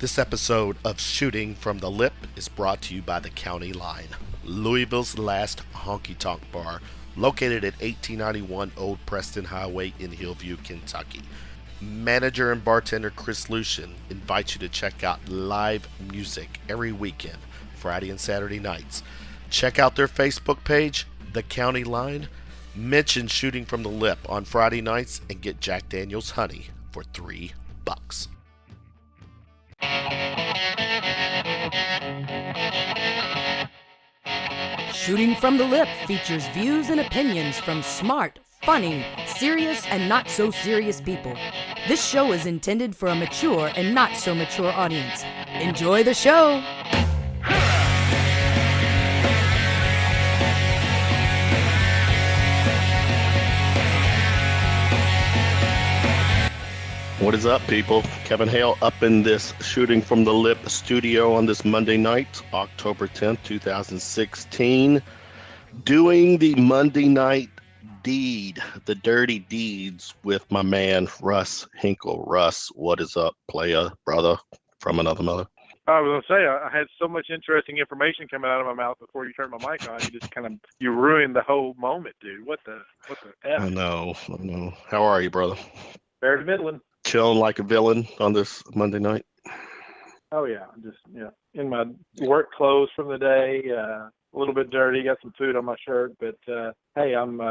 This episode of Shooting from the Lip is brought to you by the County Line, Louisville's last honky-tonk bar, located at 1891 Old Preston Highway in Hillview, Kentucky. Manager and bartender Chris Lucien invites you to check out live music every weekend, Friday and Saturday nights. Check out their Facebook page, The County Line. Mention Shooting from the Lip on Friday nights and get Jack Daniel's Honey for $3. Shooting from the Lip features views and opinions from smart, funny, serious, and not so serious people. This show is intended for a mature and not so mature audience. Enjoy the show! What is up, people? Kevin Hale up in this Shooting from the Lip studio on this Monday night, October 10th, 2016, doing the Monday night deed, the dirty deeds with my man, Russ Hinkle. Russ, what is up, playa, brother from another mother? I was going to say, I had so much interesting information coming out of my mouth before you turned my mic on. You just you ruined the whole moment, dude. What the F? I know. How are you, brother? Fair to middling. Chilling like a villain on this Monday night? Oh, yeah. Just, in my work clothes from the day, a little bit dirty, got some food on my shirt, but, hey, I'm,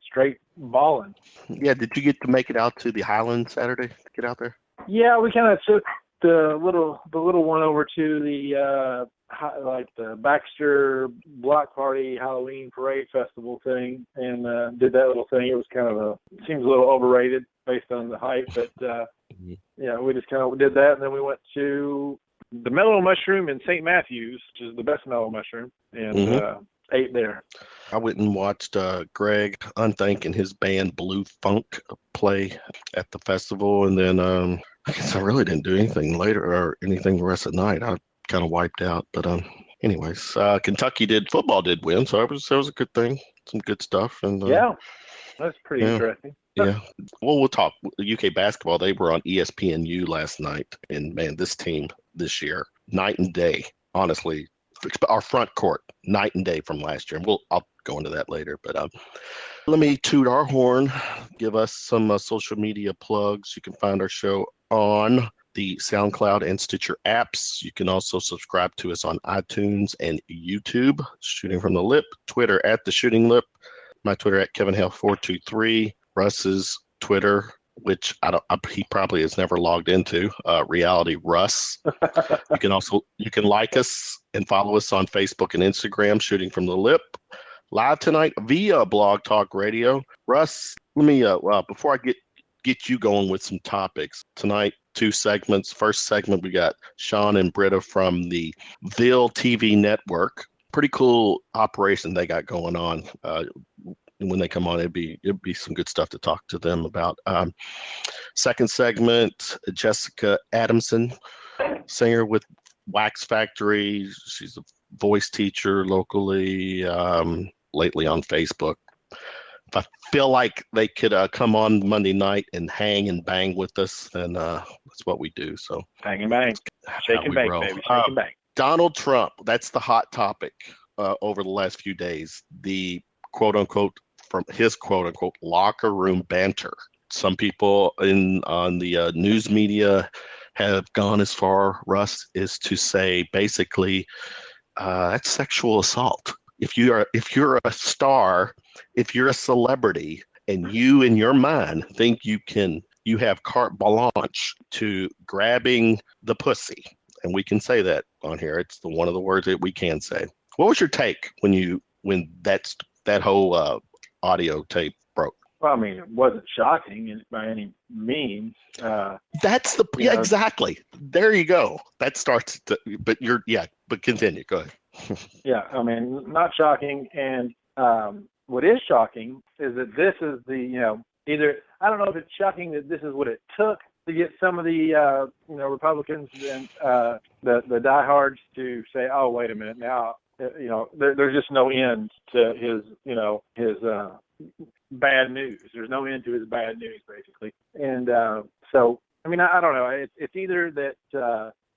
straight balling. Yeah, did you get to make it out to the Highland Saturday to get out there? Yeah, we kind of took the little one over to the, the Baxter Block Party Halloween Parade Festival thing and did that little thing. It was seems a little overrated based on the hype, but we just kind of did that, and then we went to the Mellow Mushroom in St. Matthews, which is the best mellow mushroom, and ate there. I went and watched Greg Unthink and his band Blue Funk play at the festival, and then I guess I really didn't do anything later or anything the rest of the night. I kind of wiped out, but anyways, Kentucky football did win, so that was a good thing, some good stuff, and yeah, that's pretty interesting. Yeah, well, we'll talk UK basketball. They were on ESPNU last night, and man, this team this year, night and day. Honestly, our front court, night and day from last year. And I'll go into that later, but let me toot our horn, give us some social media plugs. You can find our show on the SoundCloud and Stitcher apps. You can also subscribe to us on iTunes and YouTube. Shooting from the Lip, Twitter at the Shooting Lip, my Twitter at KevinHale423, Russ's Twitter, which he probably has never logged into, Reality Russ. You can like us and follow us on Facebook and Instagram, Shooting from the Lip. Live tonight via Blog Talk Radio. Russ, let me before I get you going with some topics tonight. 2 segments. First segment, we got Sean and Britta from the Ville TV network. Pretty cool operation they got going on. When they come on, it'd be some good stuff to talk to them about. Second segment, Jessica Adamson, singer with Wax Factory. She's a voice teacher locally, lately on Facebook. If I feel like they could come on Monday night and hang and bang with us, then that's what we do. So hang and bang, shake and bake, baby, shake and bake. Donald Trump, that's the hot topic over the last few days. The quote unquote locker room banter. Some people on the news media have gone as far, Russ, is to say basically that's sexual assault. If you're a star, if you're a celebrity, and you in your mind think you have carte blanche to grabbing the pussy, and we can say that on here. It's one of the words that we can say. What was your take when that whole audio tape broke? Well, I mean, it wasn't shocking by any means. Exactly. There you go. That starts but continue. Go ahead. Yeah, I mean, not shocking. And what is shocking is that this is either, I don't know if it's shocking that this is what it took to get some of the, Republicans and the diehards to say, oh, wait a minute now, there's just no end to his bad news. There's no end to his bad news, basically. And so, I mean, I don't know. It's either that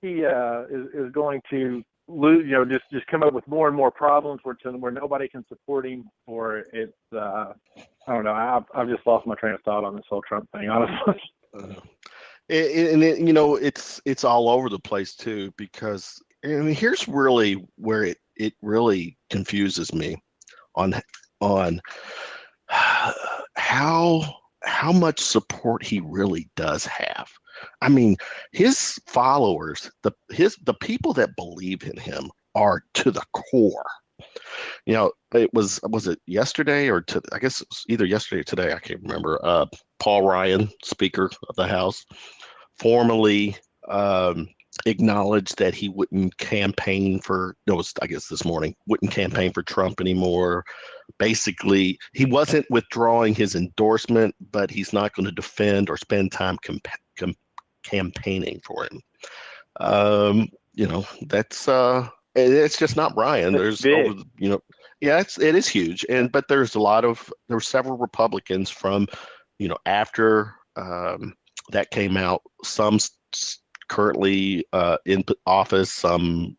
is going to lose, just come up with more and more problems where nobody can support him, or it's I don't know. I've just lost my train of thought on this whole Trump thing, honestly. It's all over the place too, because here's really where it really confuses me on how much support he really does have. I mean, his followers, the people that believe in him are to the core. It was it yesterday or I guess it was either yesterday or today, I can't remember. Paul Ryan, Speaker of the House, formally acknowledged that he wouldn't campaign for, I guess this morning, wouldn't campaign for Trump anymore. Basically, he wasn't withdrawing his endorsement, but he's not going to defend or spend time campaigning for him. That's it's just not Ryan. That's There's big. it is huge, but there were several Republicans from, after that came out, some currently in office, some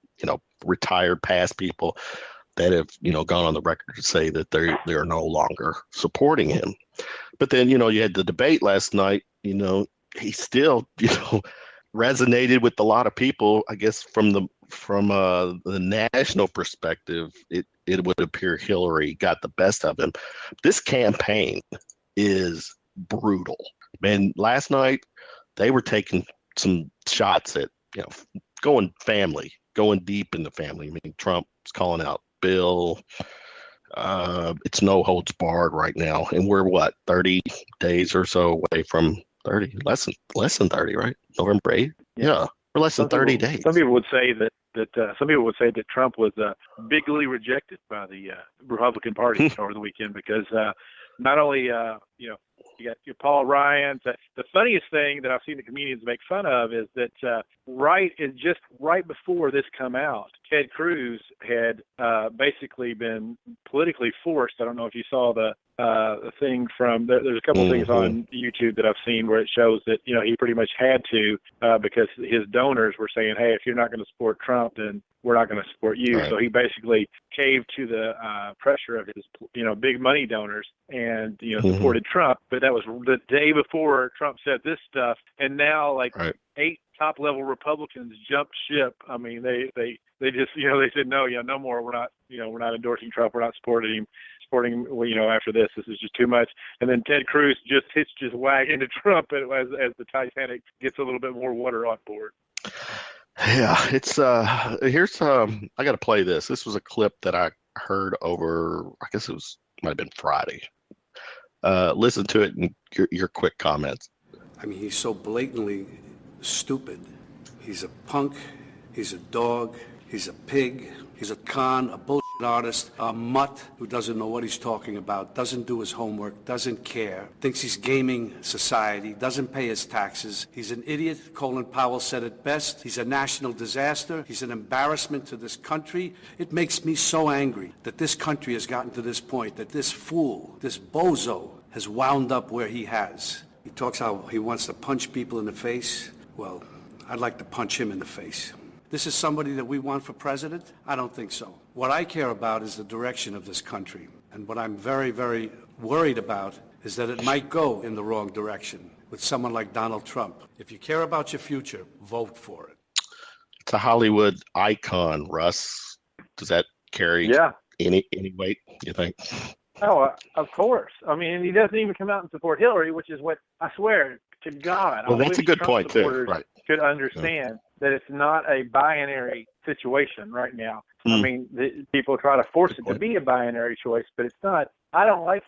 retired past people that have gone on the record to say that they are no longer supporting him. But then you had the debate last night. He still resonated with a lot of people. I guess from the national perspective, it would appear Hillary got the best of him. This campaign is brutal. Man, last night they were taking some shots at going deep in the family. I mean, Trump's calling out Bill. It's no holds barred right now, and we're 30 days or so away from 30, less than 30, right? November 8th. Yeah, we're less than 30 days. Some people would say that Trump was bigly rejected by the Republican Party over the weekend, because not only you got your Paul Ryan. The funniest thing that I've seen the comedians make fun of is that just right before this come out, Ted Cruz had basically been politically forced. I don't know if you saw the thing from there's a couple of things on YouTube that I've seen where it shows that he pretty much had to because his donors were saying, hey, if you're not going to support Trump, then we're not going to support you. Right. So he basically caved to the pressure of his big money donors and supported Trump. But that was the day before Trump said this stuff, and now right. 8 top level Republicans jumped ship. I mean, they just they said no more. We're not endorsing Trump. We're not supporting him. After this is just too much. And then Ted Cruz just hitched his wagon to Trump as the Titanic gets a little bit more water on board. Yeah, it's here's I got to play this. This was a clip that I heard over, I guess might have been Friday. Listen to it and your quick comments. I mean, he's so blatantly stupid. He's a punk. He's a dog. He's a pig. He's a con, a bullshit artist, a mutt who doesn't know what he's talking about, doesn't do his homework, doesn't care, thinks he's gaming society, doesn't pay his taxes. He's an idiot. Colin Powell said it best. He's a national disaster. He's an embarrassment to this country. It makes me so angry that this country has gotten to this point, that this fool, this bozo, has wound up where he has. He talks how he wants to punch people in the face. Well, I'd like to punch him in the face. This is somebody that we want for president? I don't think so. What I care about is the direction of this country. And what I'm very, very worried about is that it might go in the wrong direction with someone like Donald Trump. If you care about your future, vote for it. It's a Hollywood icon, Russ. Does that carry any weight, you think? Oh, of course. I mean, he doesn't even come out and support Hillary, which is what I swear to God. Well, that's a good point, too. Right. Could understand that it's not a binary situation right now. I mean, people try to force it to be a binary choice, but it's not. I don't like,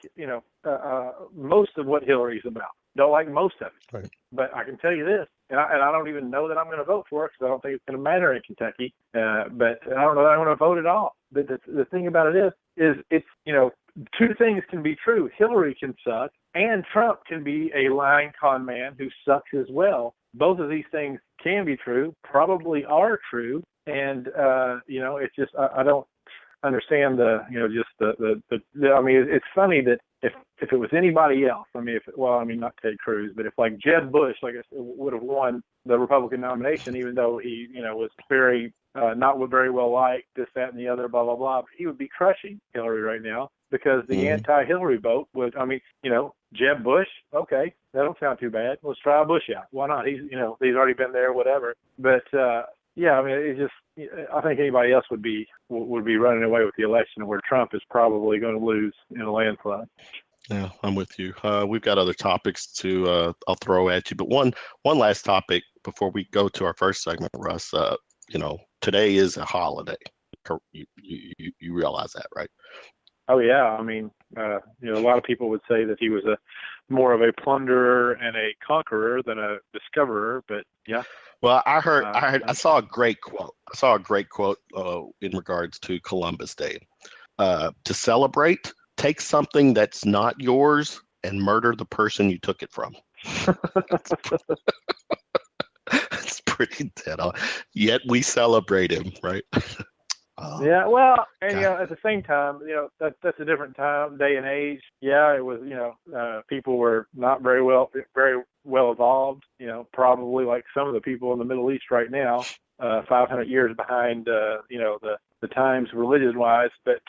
most of what Hillary's about. Don't like most of it. Right. But I can tell you this, and I don't even know that I'm going to vote for it because I don't think it's going to matter in Kentucky. But I don't know that I'm going to vote at all. But the thing about it is it's, two things can be true. Hillary can suck, and Trump can be a lying con man who sucks as well. Both of these things can be true, probably are true, and it's just I understand just the I mean, it's funny that if it was anybody else, I mean, not Ted Cruz, but if like Jeb Bush, like I said, would have won the Republican nomination, even though he, was very, not very well liked, this, that, and the other, blah, blah, blah, but he would be crushing Hillary right now because the anti-Hillary vote would, I mean, Jeb Bush, okay, that don't sound too bad. Let's try Bush out. Why not? He's already been there, whatever. But, yeah, I mean, it's just, I think anybody else would be running away with the election where Trump is probably going to lose in a landslide. Yeah, I'm with you. We've got other topics I'll throw at you, but one last topic before we go to our first segment, Russ. Today is a holiday. You realize that, right? Oh yeah, I mean, a lot of people would say that he was more of a plunderer and a conqueror than a discoverer, but yeah. Well, I saw a great quote. In regards to Columbus Day. To celebrate, take something that's not yours and murder the person you took it from. It's pretty dead on. Yet we celebrate him, right? Yeah, well, and at the same time, that's a different time, day and age. Yeah, it was, people were not very well evolved. Probably like some of the people in the Middle East right now, 500 years behind, the times religion-wise. But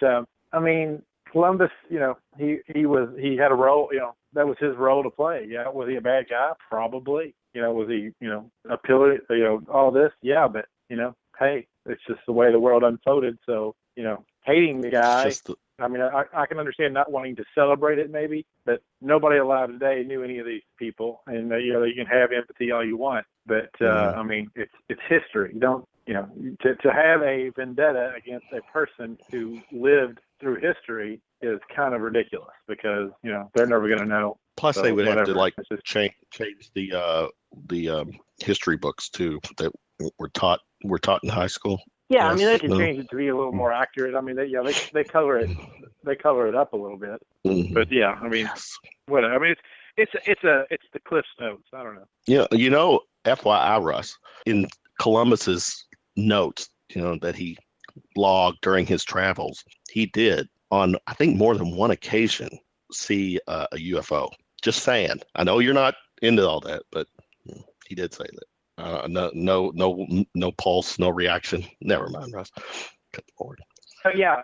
I mean, Columbus, he had a role. That was his role to play. Yeah, was he a bad guy? Probably. Was he, a pillar? All this? Yeah, but hey. It's just the way the world unfolded. So, hating the guy, I mean, I can understand not wanting to celebrate it maybe, but nobody alive today knew any of these people. And, you can have empathy all you want. But, I mean, it's history. You don't, to have a vendetta against a person who lived through history is kind of ridiculous because, they're never going to know. Plus, they would have to change the history books, too, that were taught in high school. Yeah, yes, I mean they can change it to be a little more accurate. I mean they color it up a little bit. Mm-hmm. But yeah, I mean whatever. I mean it's the Cliff Notes. I don't know. Yeah, FYI, Russ, in Columbus's notes, that he logged during his travels, he did on I think more than one occasion see a UFO. Just saying. I know you're not into all that, but he did say that. No pulse, no reaction. Never mind, Russ. Cut forward. Yeah.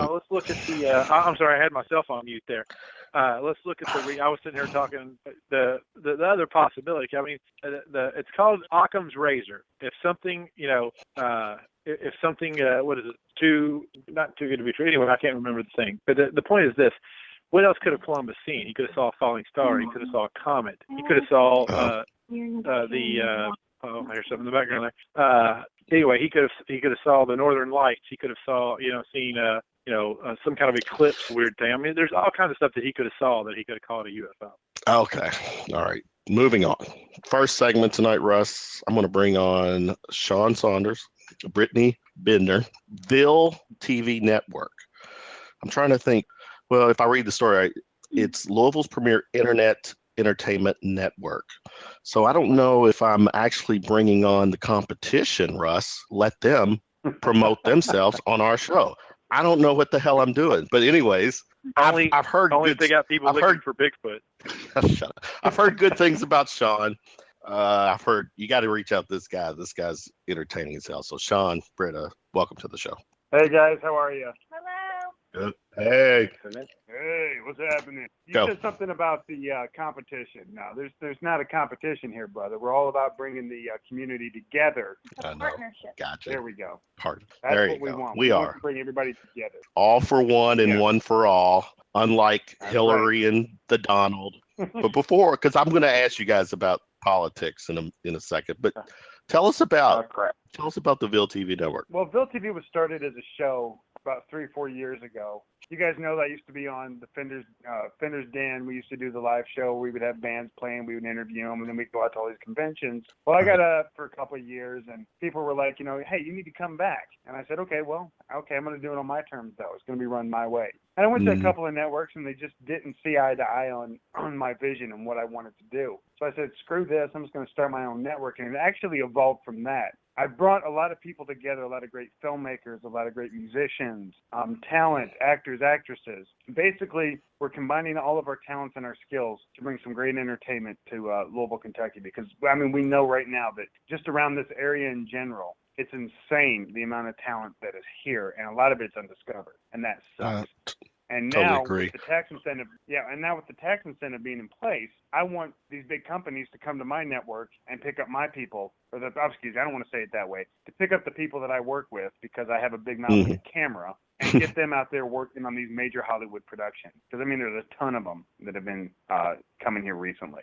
Let's look at the. I'm sorry, I had myself on mute there. Let's look at I was sitting here talking the other possibility. I mean, it's called Occam's razor. If something, if something, what is it? Not too good to be true. Anyway, I can't remember the thing. But the point is this: what else could have Columbus seen? He could have saw a falling star. He could have saw a comet. He could have saw I hear something in the background there. Anyway, he could have saw the Northern Lights. He could have saw, seen, some kind of eclipse, weird thing. I mean, there's all kinds of stuff that he could have saw that he could have called a UFO. Okay, all right. Moving on. First segment tonight, Russ. I'm going to bring on Sean Saunders, Brittany Bindner, Ville TV Network. I'm trying to think. Well, if I read the story, it's Louisville's premier internet entertainment network. So I don't know if I'm actually bringing on the competition, Russ. Let them promote themselves on our show. I don't know what the hell I'm doing. But anyways, I've heard only if they got people looking for Bigfoot. Shut up. I've heard good things about Sean. I've heard you got to reach out to this guy. This guy's entertaining as hell. So Sean, Britta, welcome to the show. Hey guys, how are you? Hello. Good. Hey, what's happening? You said something about the competition. No, there's not a competition here, brother. We're all about bringing the community together. A partnership. Gotcha. There we go. That's there what we want. We are. Want to bring everybody together. All for one and one for all, unlike Hillary and the Donald. But before, because I'm going to ask you guys about politics in a second, but tell us about the Ville TV network. Well, Ville TV was started as a show about 3-4 years ago. You guys know that I used to be on the Fender's Den. We used to do the live show. We would have bands playing. We would interview them, and then we'd go out to all these conventions. Well, I got up for a couple of years, and people were like, hey, you need to come back. And I said, okay, I'm going to do it on my terms, though. It's going to be run my way. And I went to a couple of networks, and they just didn't see eye to eye on my vision and what I wanted to do. So I said, screw this. I'm just going to start my own network. And it actually evolved from that. I've brought a lot of people together, a lot of great filmmakers, a lot of great musicians, talent, actors, actresses. Basically, we're combining all of our talents and our skills to bring some great entertainment to Louisville, Kentucky, because, I mean, we know right now that just around this area in general, it's insane the amount of talent that is here, and a lot of it's undiscovered, and that sucks. And now with the tax incentive, now with the tax incentive being in place, I want these big companies to come to my network and pick up my people, I don't want to say it that way, to pick up the people that I work with because I have a big mouth and a camera, and get them out there working on these major Hollywood productions. Because, I mean, there's a ton of them that have been coming here recently.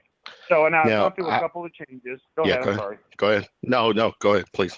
So now I've gone through a couple of changes. Go ahead, I'm sorry. Go ahead. No, go ahead, please.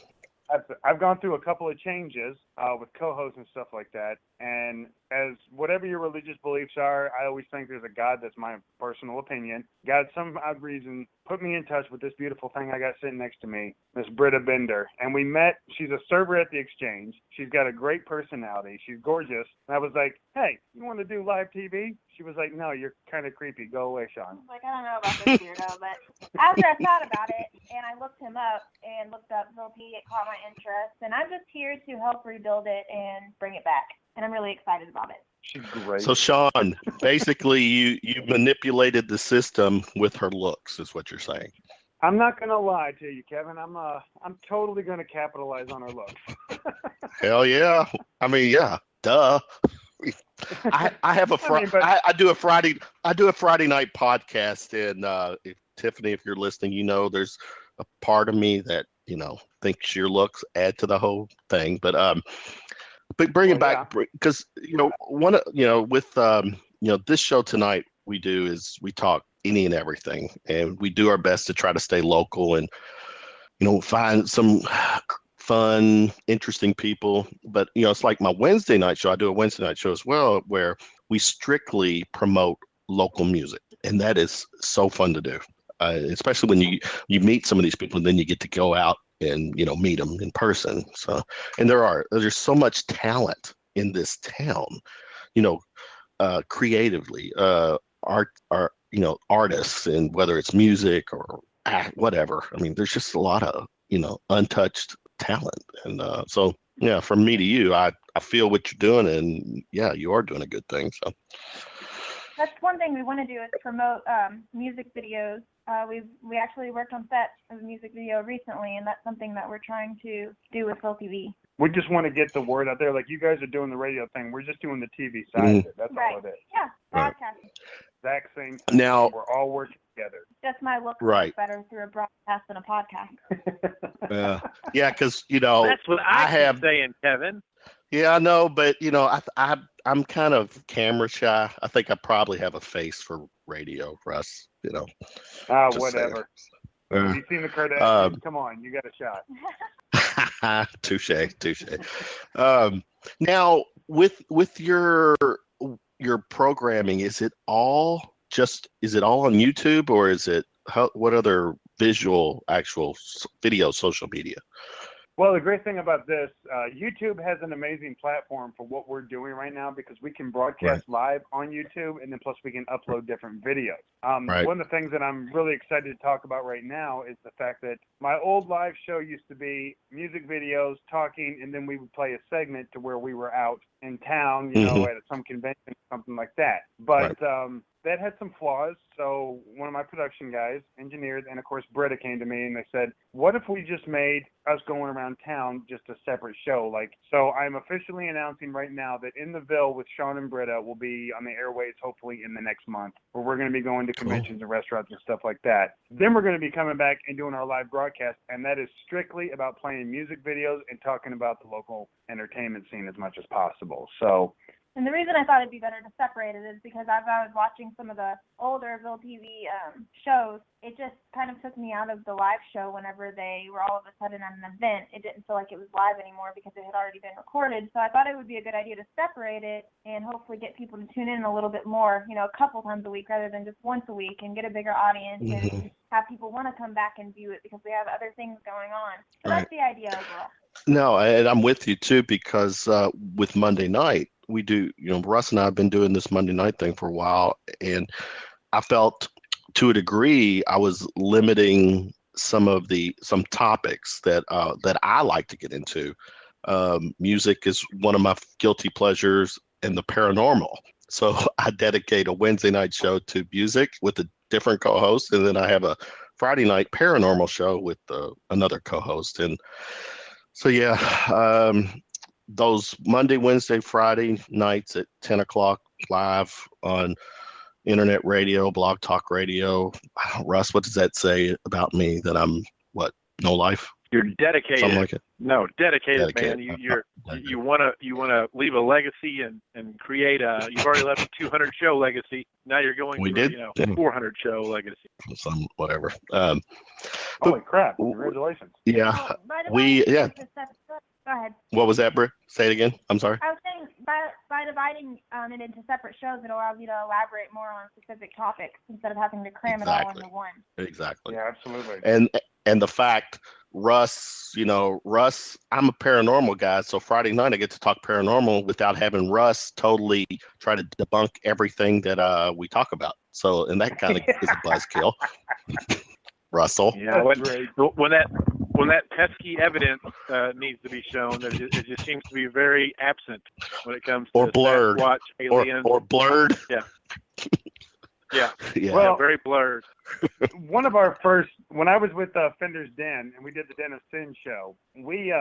I've gone through a couple of changes with co-hosts and stuff like that. And as whatever your religious beliefs are, I always think there's a God. That's my personal opinion. God, some odd reason, put me in touch with this beautiful thing I got sitting next to me, Miss Britta Bindner. And we met. She's a server at the Exchange. She's got a great personality. She's gorgeous. And I was like, hey, you want to do live TV? She was like, no, you're kind of creepy. Go away, Sean. I was like, I don't know about this weirdo, but after I thought about it and I looked him up and looked up Ville, it caught my interest. And I'm just here to help rebuild it and bring it back. And I'm really excited about it. She's great. So, Sean, basically you manipulated the system with her looks, is what you're saying. I'm not going to lie to you, Kevin. I'm totally going to capitalize on her looks. Hell yeah. I mean, yeah, duh. I have I do a Friday night podcast, and Tiffany, if you're listening, you know there's a part of me that thinks your looks add to the whole thing, but bring it back, because with this show tonight we do is we talk any and everything, and we do our best to try to stay local and find some fun, interesting people. But it's like my Wednesday night show. I do a Wednesday night show as well, where we strictly promote local music, and that is so fun to do, especially when you meet some of these people, and then you get to go out and meet them in person. So, and there's so much talent in this town, creatively, artists, and whether it's music or whatever. I mean, there's just a lot of untouched talent, and so from me to you, I feel what you're doing, and you are doing a good thing. So that's one thing we want to do is promote music videos. We actually worked on set of a music video recently, and that's something that we're trying to do with Ville TV. We just want to get the word out there. Like, you guys are doing the radio thing. We're just doing the TV side of it. That's all it is. Yeah, broadcasting. Exact same thing. Now, we're all working together. Just my look better through a broadcast than a podcast. Yeah, because that's what I have saying, Kevin. Yeah, I know, but I'm kind of camera shy. I think I probably have a face for radio, Russ. Whatever. Have you seen the Kardashians? Come on, you got a shot. Touche. Now, with your programming, is it all on YouTube, or is it what other actual video social media? Well, the great thing about this, YouTube has an amazing platform for what we're doing right now, because we can broadcast live on YouTube, and then plus we can upload different videos. One of the things that I'm really excited to talk about right now is the fact that my old live show used to be music videos, talking, and then we would play a segment to where we were out in town, at some convention, something like that. But that had some flaws. So one of my production guys, engineers, and of course Britta came to me and they said, what if we just made us going around town just a separate show? So I'm officially announcing right now that In the Ville with Sean and Britta will be on the airways hopefully in the next month, where we're going to be going to conventions and restaurants and stuff like that. Then we're going to be coming back and doing our live broadcast, and that is strictly about playing music videos and talking about the local entertainment scene as much as possible. So And the reason I thought it'd be better to separate it is because as I was watching some of the older Ville TV shows, it just kind of took me out of the live show whenever they were all of a sudden at an event. It didn't feel like it was live anymore because it had already been recorded. So I thought it would be a good idea to separate it and hopefully get people to tune in a little bit more, a couple times a week rather than just once a week, and get a bigger audience and have people want to come back and view it because we have other things going on. So that's the idea overall. No, and I'm with you too, because with Monday night, we do, Russ and I have been doing this Monday night thing for a while, and I felt to a degree I was limiting some topics that I like to get into. Music is one of my guilty pleasures, and the paranormal. So I dedicate a Wednesday night show to music with a different co-host, and then I have a Friday night paranormal show with another co-host. And so those Monday, Wednesday, Friday nights at 10 o'clock live on internet radio, Blog Talk Radio. Russ, what does that say about me? That I'm no life? You're dedicated. Something like it. No, dedicated. Man. You want to leave a legacy and create you've already left a 200 show legacy. Now you're going to 400 show legacy. Some whatever. Holy crap! Congratulations. Yeah. Go ahead. What was that, Britt? Say it again. I'm sorry. I was saying by dividing it into separate shows, it allows you to elaborate more on specific topics instead of having to cram it all into one. Exactly. Yeah, absolutely. And the fact, Russ, I'm a paranormal guy, so Friday night I get to talk paranormal without having Russ totally try to debunk everything that we talk about. So, and that kind of is a buzzkill. Russell. Yeah, when that pesky evidence needs to be shown, it just seems to be very absent when it comes to blurred. Watch aliens or blurred. Yeah. Yeah. Well, very blurred. One of our first, when I was with Fender's Den and we did the Den of Sin show, we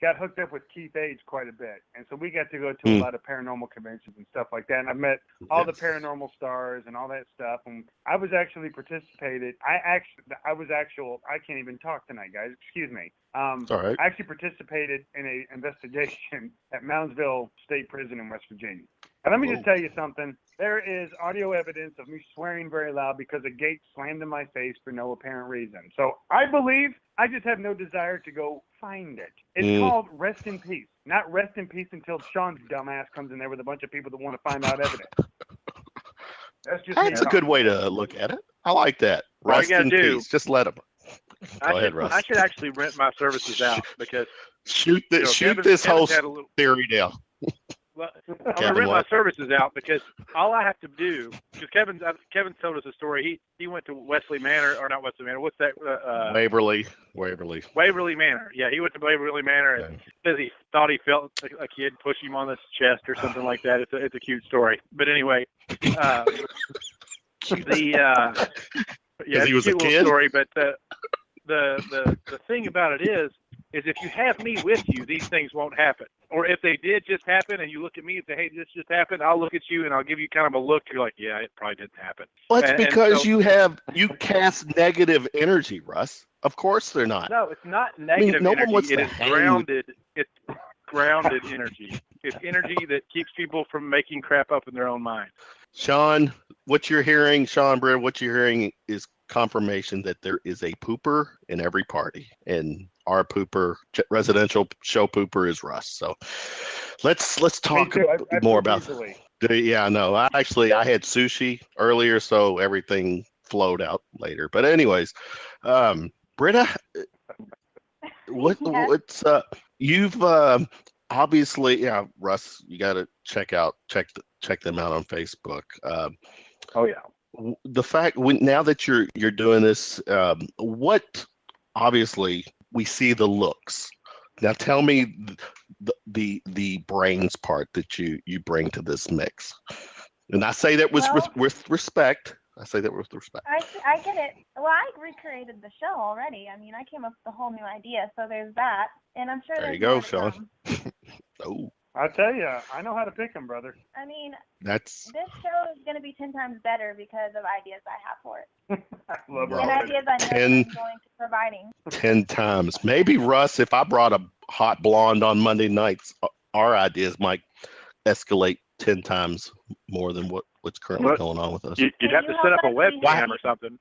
got hooked up with Keith Age quite a bit. And so we got to go to a lot of paranormal conventions and stuff like that. And I met all the paranormal stars and all that stuff. And I was actually participated. I can't even talk tonight, guys. Excuse me. It's all right. I actually participated in an investigation at Moundsville State Prison in West Virginia. And let me just tell you something. There is audio evidence of me swearing very loud because a gate slammed in my face for no apparent reason. So I believe I just have no desire to go find it. It's called Rest in Peace. Not Rest in Peace until Sean's dumbass comes in there with a bunch of people that want to find out evidence. That's a good way to look at it. I like that. Rest in peace. Just let them. Go ahead, Russ. I should actually rent my services out because shoot this whole theory down. Well, I'm gonna rent my services out because all I have to do, because Kevin's told us a story. He went to Wesley Manor, or not Wesley Manor. What's that? Waverly Manor. Yeah, he went to Waverly Manor and says he thought he felt a kid push him on his chest or something like that. It's a cute story. But anyway, he was a kid. Story, but the thing about it is if you have me with you, these things won't happen. Or if they did just happen and you look at me and say, hey, this just happened, I'll look at you and I'll give you kind of a look. You're like, yeah, it probably didn't happen. Well, it's because you cast negative energy, Russ. Of course they're not. No, it's not negative no energy. One wants it to is grounded. It's grounded energy. It's energy that keeps people from making crap up in their own mind. Sean, what you're hearing, Sean Britt, what you're hearing is confirmation that there is a pooper in every party, and our pooper, residential show pooper, is Russ. So let's talk more about. Yeah, no, I had sushi earlier, so everything flowed out later. But anyways, Britta, what's you've obviously, Russ, you got to check them out on Facebook. The fact now that you're doing this, what obviously we see the looks. Now tell me the brains part that you bring to this mix, and I say that with respect. I say that with respect. I get it. Well, I recreated the show already. I mean, I came up with a whole new idea, so there's that, and I'm sure there you go, Sean. Oh. I tell you, I know how to pick them, brother. I mean, this show is going to be 10 times better because of ideas I have for it. I love and ideas I know I'm going to providing. 10 times. Maybe, Russ, if I brought a hot blonde on Monday nights, our ideas might escalate 10 times more than what's currently going on with us. You'd have to set up a webcam or something.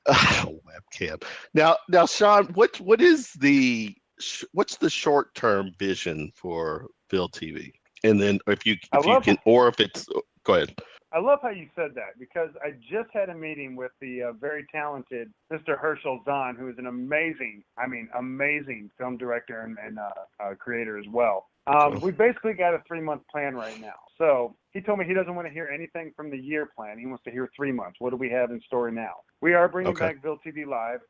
Webcam. Now, Sean, what's the short-term vision for Ville TV? And then go ahead. I love how you said that because I just had a meeting with the very talented Mr. Herschel Zahn, who is an amazing film director and creator as well. We basically got a 3-month plan right now. So he told me he doesn't want to hear anything from the year plan. He wants to hear 3 months. What do we have in store now? We are bringing back Ville TV Live.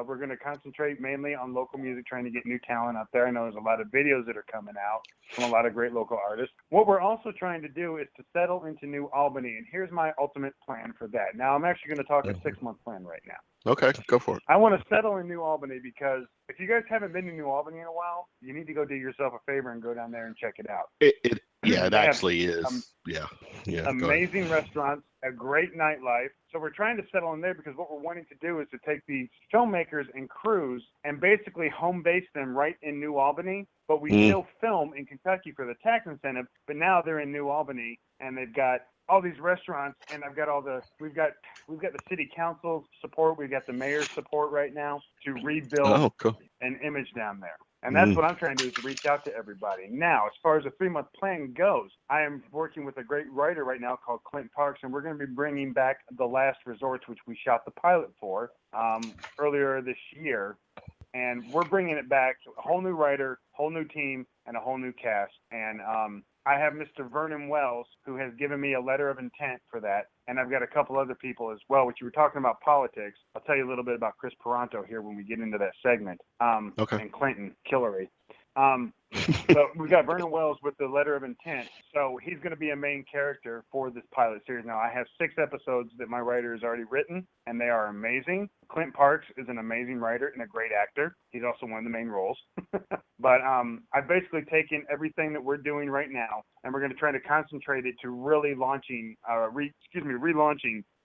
We're going to concentrate mainly on local music, trying to get new talent out there. I know there's a lot of videos that are coming out from a lot of great local artists. What we're also trying to do is to settle into New Albany, and here's my ultimate plan for that. Now, I'm actually going to talk a 6-month plan right now. Okay, go for it. I want to settle in New Albany because if you guys haven't been to New Albany in a while, you need to go do yourself a favor and go down there and check it out. It actually is. Amazing restaurants, a great nightlife. So we're trying to settle in there because what we're wanting to do is to take these filmmakers and crews and basically home base them right in New Albany, but we still film in Kentucky for the tax incentive, but now they're in New Albany and they've got all these restaurants, and I've got we've got the city council support, we've got the mayor's support right now to rebuild an image down there. And that's what I'm trying to do, is to reach out to everybody. Now, as far as the 3-month plan goes, I am working with a great writer right now called Clint Parks, and we're going to be bringing back The Last Resort, which we shot the pilot for earlier this year. And we're bringing it back, a whole new writer, whole new team, and a whole new cast. And I have Mr. Vernon Wells, who has given me a letter of intent for that. And I've got a couple other people as well, which you were talking about politics. I'll tell you a little bit about Chris Peranto here when we get into that segment. And Clinton Hillary. So we got Vernon Wells with the letter of intent. So he's going to be a main character for this pilot series. Now, I have 6 episodes that my writer has already written, and they are amazing. Clint Parks is an amazing writer and a great actor. He's also one of the main roles. But I've basically taken everything that we're doing right now, and we're going to try to concentrate it to really relaunching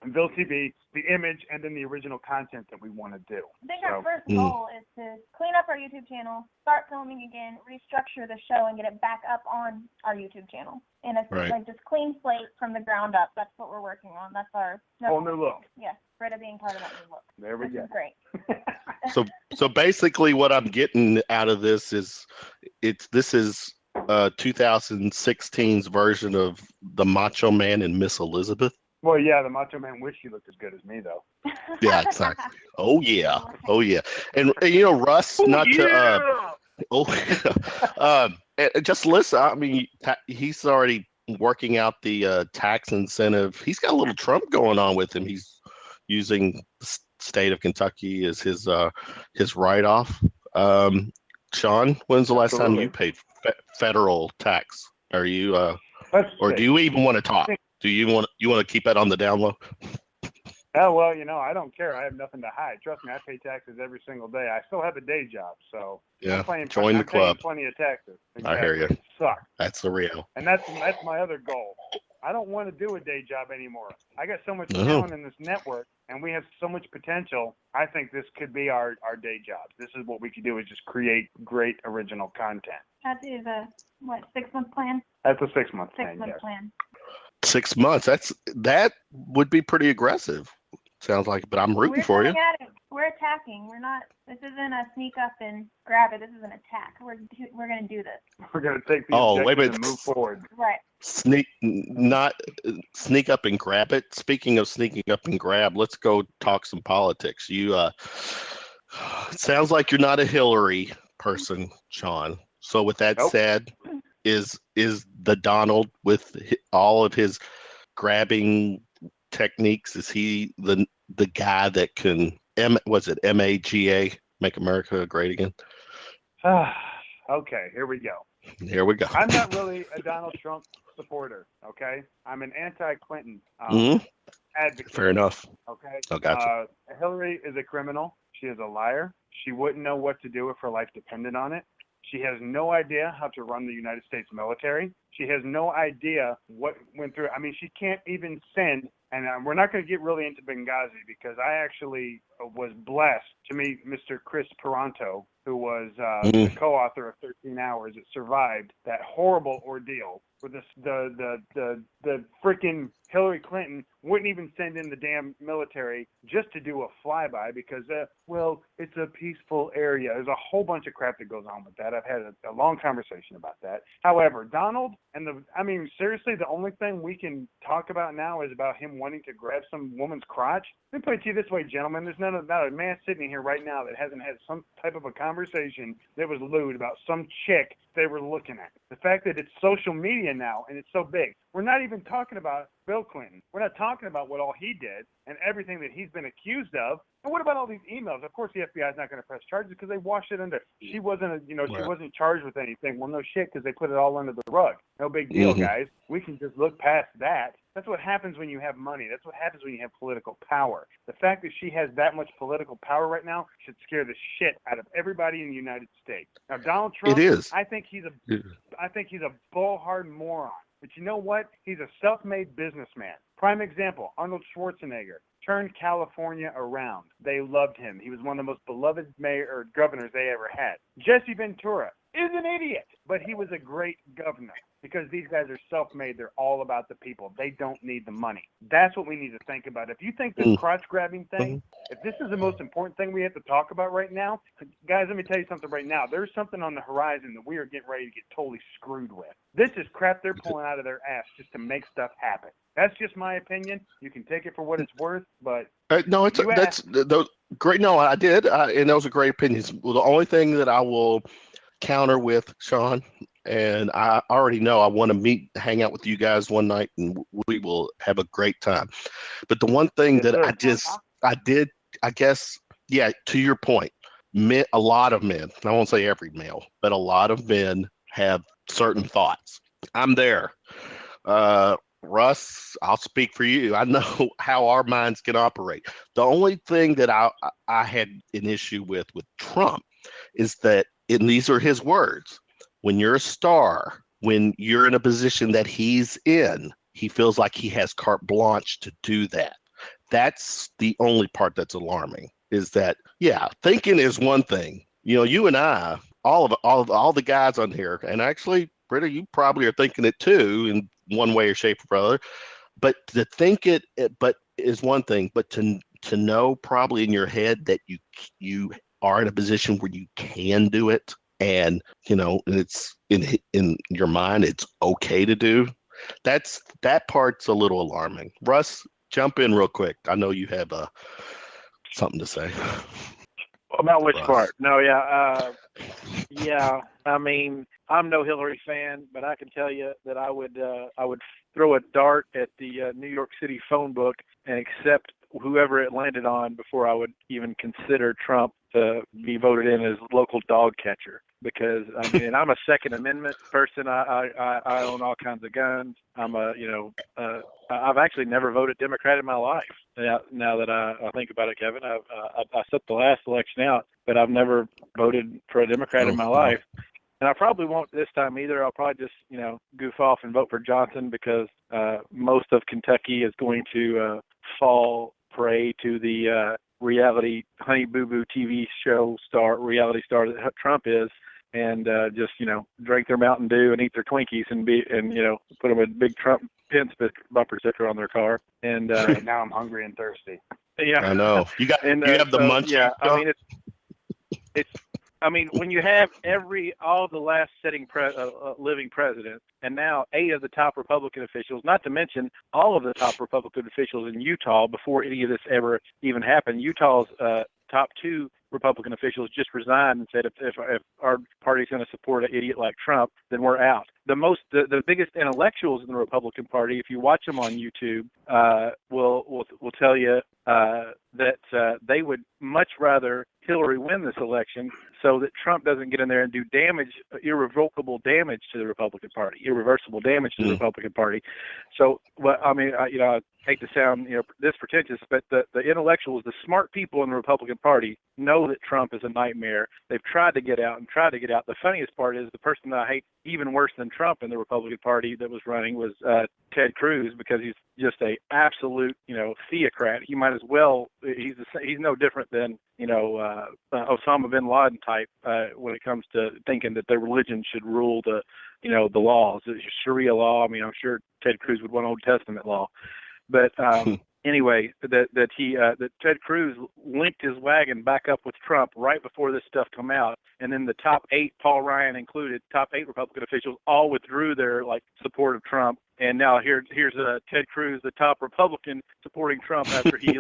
Ville TV, the image, and then the original content that we want to do. I think our first goal is to clean up our YouTube channel, start filming again, restructure the show, and get it back up on our YouTube channel. And it's like just clean slate from the ground up. That's what we're working on. That's our whole new look. Yeah, Britta being part of that new look. There we go. Great. So basically, what I'm getting out of this is, this is 2016's version of the Macho Man and Miss Elizabeth. Well, yeah, the Macho Man wished he looked as good as me, though. Yeah, exactly. Oh yeah. And Russ, just listen. I mean, he's already working out the tax incentive. He's got a little Trump going on with him. He's using the state of Kentucky as his write-off. Sean, when's the last time you paid federal tax? Are you or do you even want to talk? Do you want to keep that on the down low? Oh, well, I don't care. I have nothing to hide. Trust me, I pay taxes every single day. I still have a day job, so join the club. Plenty of taxes. Exactly. I hear you. It sucks. That's the real. And that's my other goal. I don't want to do a day job anymore. I got so much talent in this network, and we have so much potential. I think this could be our day job. This is what we could do, is just create great original content. That is a 6-month plan? That's a 6-month plan. 6-month plan. 6 months. That would be pretty aggressive. Sounds like, but I'm rooting for you. We're attacking. We're not. This isn't a sneak up and grab it. This is an attack. We're going to do this. We're going to take the objective and move forward. Right. Sneak up and grab it. Speaking of sneaking up and grab, let's go talk some politics. You it sounds like you're not a Hillary person, Sean. So with that said, is the Donald, with all of his grabbing techniques, is he the guy that can MAGA, make America great again? Okay, here we go. I'm not really a Donald Trump supporter, okay? I'm an anti-Clinton advocate. Fair enough. Okay? Oh, gotcha. Hillary is a criminal. She is a liar. She wouldn't know what to do if her life depended on it. She has no idea how to run the United States military. She has no idea what went through. I mean, she can't even send, and we're not going to get really into Benghazi, because I actually was blessed to meet Mr. Chris Peranto, who was the co-author of 13 Hours. It survived that horrible ordeal where the freaking Hillary Clinton wouldn't even send in the damn military just to do a flyby because, it's a peaceful area. There's a whole bunch of crap that goes on with that. I've had a long conversation about that. However, Donald, seriously, the only thing we can talk about now is about him wanting to grab some woman's crotch? Let me put it to you this way, gentlemen. There's not a man sitting here right now that hasn't had some type of a conversation that was lewd about some chick they were looking at. The fact that it's social media now and it's so big. We're not even talking about Bill Clinton. We're not talking about what all he did and everything that he's been accused of. And what about all these emails? Of course, the FBI is not going to press charges because they washed it under. She wasn't, she wasn't charged with anything. Well, no shit, because they put it all under the rug. No big deal, guys. We can just look past that. That's what happens when you have money. That's what happens when you have political power. The fact that she has that much political power right now should scare the shit out of everybody in the United States. Now, Donald Trump, it is. I think he's a bullhard moron. But you know what? He's a self-made businessman. Prime example, Arnold Schwarzenegger turned California around. They loved him. He was one of the most beloved governors they ever had. Jesse Ventura is an idiot, but he was a great governor because these guys are self-made. They're all about the people. They don't need the money. That's what we need to think about. If you think this crotch-grabbing thing, if this is the most important thing we have to talk about right now, guys, let me tell you something right now. There's something on the horizon that we are getting ready to get totally screwed with. This is crap they're pulling out of their ass just to make stuff happen. That's just my opinion. You can take it for what it's worth, but no, that's great. No, I did, and those are great opinions. Well, the only thing that I will counter with, Sean, and I already know I want to hang out with you guys one night, and we will have a great time. But the one thing that I guess, to your point, a lot of men, I won't say every male, but a lot of men have certain thoughts. I'm there. Russ, I'll speak for you. I know how our minds can operate. The only thing that I had an issue with Trump is that, and these are his words, when you're a star, when you're in a position that he's in, he feels like he has carte blanche to do that. That's the only part that's alarming, is that, thinking is one thing. You and I, all the guys on here, and actually, Britta, you probably are thinking it too in one way or shape or other. But to think it is one thing, but to know probably in your head that you are in a position where you can do it, and it's in your mind, it's okay to do. That part's a little alarming. Russ, jump in real quick. I know you have something to say. About which part? No, I mean, I'm no Hillary fan, but I can tell you that I would throw a dart at the New York City phone book and accept whoever it landed on before I would even consider Trump to be voted in as local dog catcher. Because I'm a Second Amendment person. I own all kinds of guns. I've actually never voted Democrat in my life. Now that I think about it, Kevin, I set the last election out, but I've never voted for a Democrat in my life. And I probably won't this time either. I'll probably just, goof off and vote for Johnson because most of Kentucky is going to fall prey to the reality Honey Boo Boo TV show reality star that Trump is, and just drink their Mountain Dew and eat their Twinkies and put them a big Trump bumper sticker on their car. And now I'm hungry and thirsty. Yeah, I know. You have the munchies. Yeah, I mean, when you have all the last living presidents, and now 8 of the top Republican officials, not to mention all of the top Republican officials in Utah before any of this ever even happened. Utah's top 2 Republican officials just resigned and said, if our party's going to support an idiot like Trump, then we're out. The biggest intellectuals in the Republican Party, if you watch them on YouTube, will tell you that they would much rather Hillary win this election so that Trump doesn't get in there and do irrevocable damage to the Republican Party, irreversible damage to the Republican Party. So, I hate to sound this pretentious, but the intellectuals, the smart people in the Republican Party, know that Trump is a nightmare. They've tried to get out. The funniest part is the person that I hate even worse than Trump in the Republican Party that was running was Ted Cruz, because he's just a absolute theocrat. He might as well. He's no different than Osama bin Laden type when it comes to thinking that their religion should rule the laws, the Sharia law. I mean, I'm sure Ted Cruz would want Old Testament law. But anyway, that Ted Cruz linked his wagon back up with Trump right before this stuff come out, and then the top 8, Paul Ryan included, top 8 Republican officials all withdrew their support of Trump, and now here's Ted Cruz, the top Republican, supporting Trump after he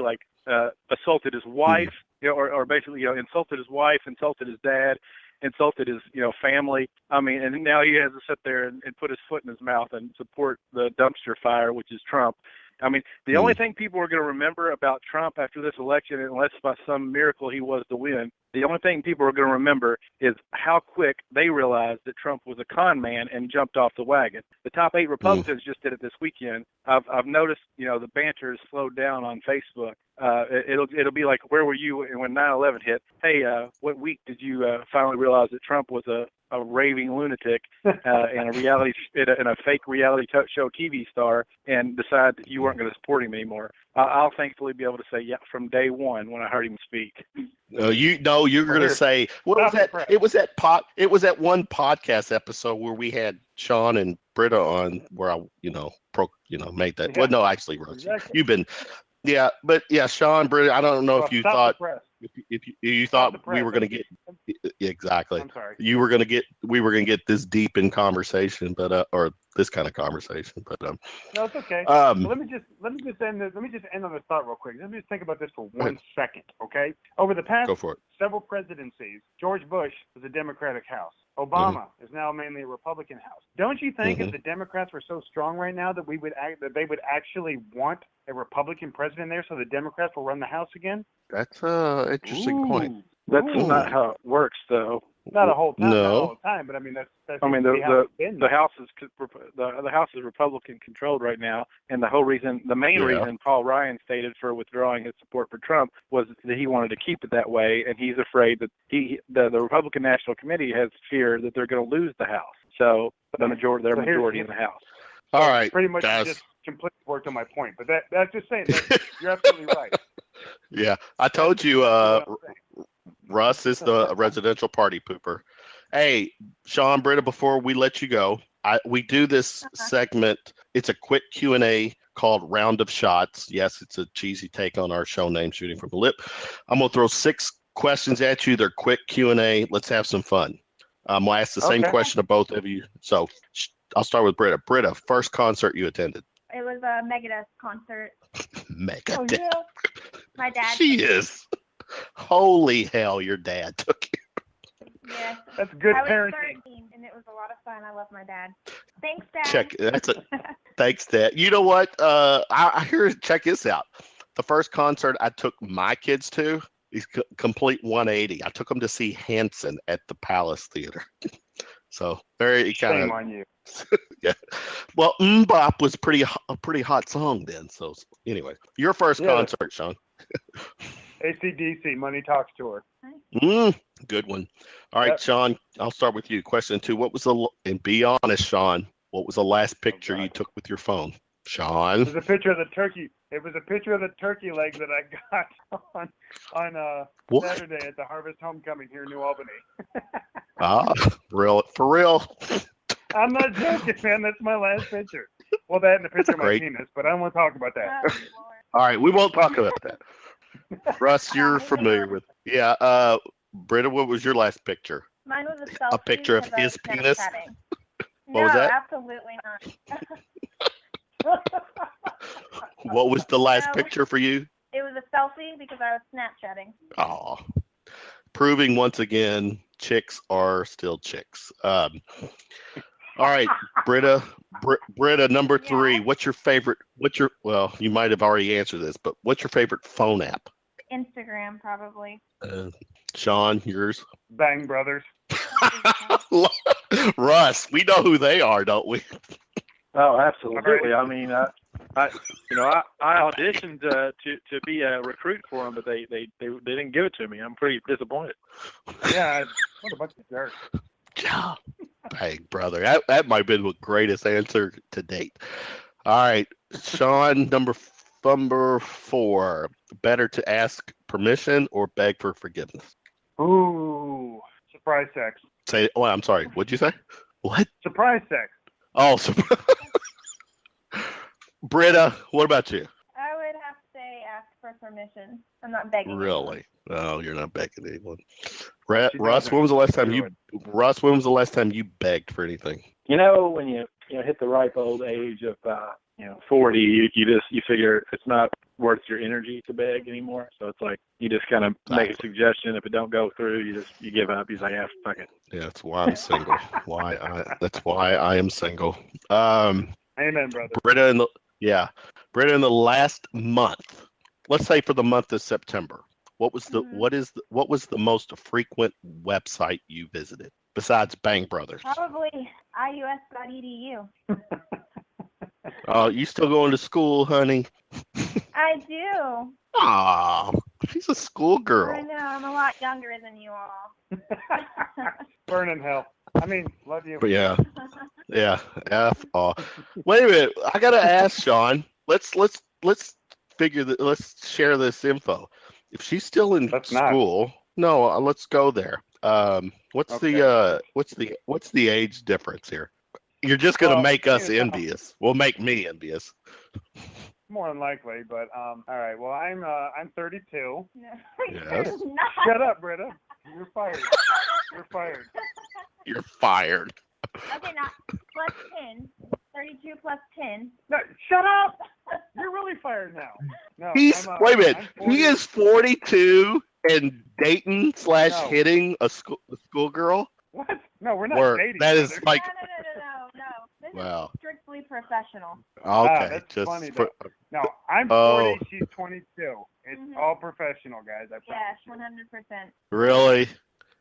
assaulted his wife, or basically insulted his wife, insulted his dad, insulted his family. I mean, and now he has to sit there and put his foot in his mouth and support the dumpster fire, which is Trump. I mean, the only thing people are going to remember about Trump after this election, unless by some miracle he was to win, the only thing people are going to remember is how quick they realized that Trump was a con man and jumped off the wagon. The top 8 Republicans just did it this weekend. I've noticed, the banter has slowed down on Facebook. It'll be like, where were you when 9/11 hit? Hey, what week did you finally realize that Trump was a raving lunatic and a fake reality show TV star, and decide that you weren't going to support him anymore? I'll thankfully be able to say, yeah, from day one when I heard him speak. You're going to say, what was that? It was that one podcast episode where we had Sean and Britta on, where I made that. Yeah. Well, no, actually, Rose, exactly. You've been. Yeah, but yeah, Sean, Britta, I don't know if you thought if you thought we were going to get exactly. I'm sorry. We were going to get this deep in conversation, but or this kind of conversation, but no, it's okay. Let me just end on this thought real quick. Let me just think about this for 1 second, okay? Over the past several presidencies, George Bush was a Democratic House. Obama is now mainly a Republican House. Don't you think if the Democrats were so strong right now that they would actually want a Republican president there, so the Democrats will run the House again? That's an interesting point. That's not how it works, though. Not a whole time, not all the time, but I mean the House is Republican controlled right now, and the main reason Paul Ryan stated for withdrawing his support for Trump was that he wanted to keep it that way, and he's afraid that the Republican National Committee has fear that they're going to lose the House, so their majority in the House. All right, pretty much just completely worked on my point, but that's just saying you're absolutely right. Yeah, I told you, Russ is the residential party pooper. Hey, Sean, Britta, before we let you go, we do this segment. It's a quick Q&A called Round of Shots. Yes, it's a cheesy take on our show name, Shooting from the Lip. I'm going to throw 6 questions at you. They're quick Q&A. Let's have some fun. We'll ask the same question to both of you. So I'll start with Britta. Britta, first concert you attended? It was a Megadeth concert. Megadeth. Oh, yeah. My dad. She is. Holy hell, your dad took you. Yeah. That's good parenting. I was 13, and it was a lot of fun. I love my dad. Thanks, Dad. Thanks, Dad. You know what? I hear. Check this out. The first concert I took my kids to is complete 180. I took them to see Hanson at the Palace Theater. So very kind of. Shame on you. Yeah. Well, Mbop was a pretty hot song then. So anyway, your first concert, Sean. AC/DC, Money Talks Tour. Good one. All right, Sean, I'll start with you. Question 2. And be honest, Sean, what was the last picture you took with your phone? Sean? It was a picture of the turkey. It was a picture of the turkey leg that I got on Saturday at the Harvest Homecoming here in New Albany. For real? I'm not joking, man. That's my last picture. Well, that and the picture of my penis, but I don't want to talk about that. All right, we won't talk about that. Russ, you're familiar with it. Yeah. Britta, what was your last picture? Mine was a selfie. A picture of his penis? What was that? Absolutely not. What was the last picture for you? It was a selfie because I was Snapchatting. Oh, proving once again, chicks are still chicks. All right, Britta, number 3. What's your favorite? Well, you might have already answered this, but what's your favorite phone app? Instagram, probably. Sean, yours? Bang Brothers. Russ, we know who they are, don't we? Oh, absolutely. I mean, I auditioned to be a recruit for them, but they didn't give it to me. I'm pretty disappointed. Yeah, what a bunch of jerks. Yeah. Hey, brother, that might have been the greatest answer to date. All right, Sean, number 4. Better to ask permission or beg for forgiveness? Ooh, surprise sex. I'm sorry. What'd you say? What? Surprise sex. Oh, Britta, what about you? I would have to for permission. I'm not begging. Really? No, you're not begging anyone. Russ, when was the last time you begged for anything? When you hit the ripe old age of 40, you figure it's not worth your energy to beg anymore. So it's like you just kind of make a suggestion. If it don't go through, you give up. He's like, yeah, fuck it. Yeah, that's why I'm single. That's why I am single. Amen, brother. Britta, in the last month, let's say for the month of September, what was the most frequent website you visited besides Bang Brothers? Probably ius.edu. Oh, you still going to school, honey? I do. Aw, she's a schoolgirl. I know. I'm a lot younger than you all. Burn in hell. I mean, love you. But yeah. F off. Wait a minute. I gotta ask Sean. Let's figure that. Let's share this info. If she's still in school, no. Let's go there. What's the age difference here? You're just gonna make us envious. Well, make me envious. More than likely, but all right. Well, I'm 32. No, yes. Shut up, Britta. You're fired. You're fired. You're fired. Okay, now plus 10. 32 plus 10. No, shut up. You're really fired now. No. Wait a minute. He is 42 and dating / hitting a schoolgirl. What? No, we're not dating. That is like. No. This is strictly professional. Okay, that's just funny. No, I'm 40. She's 22. It's all professional, guys. I promise. Yes, 100%. Really?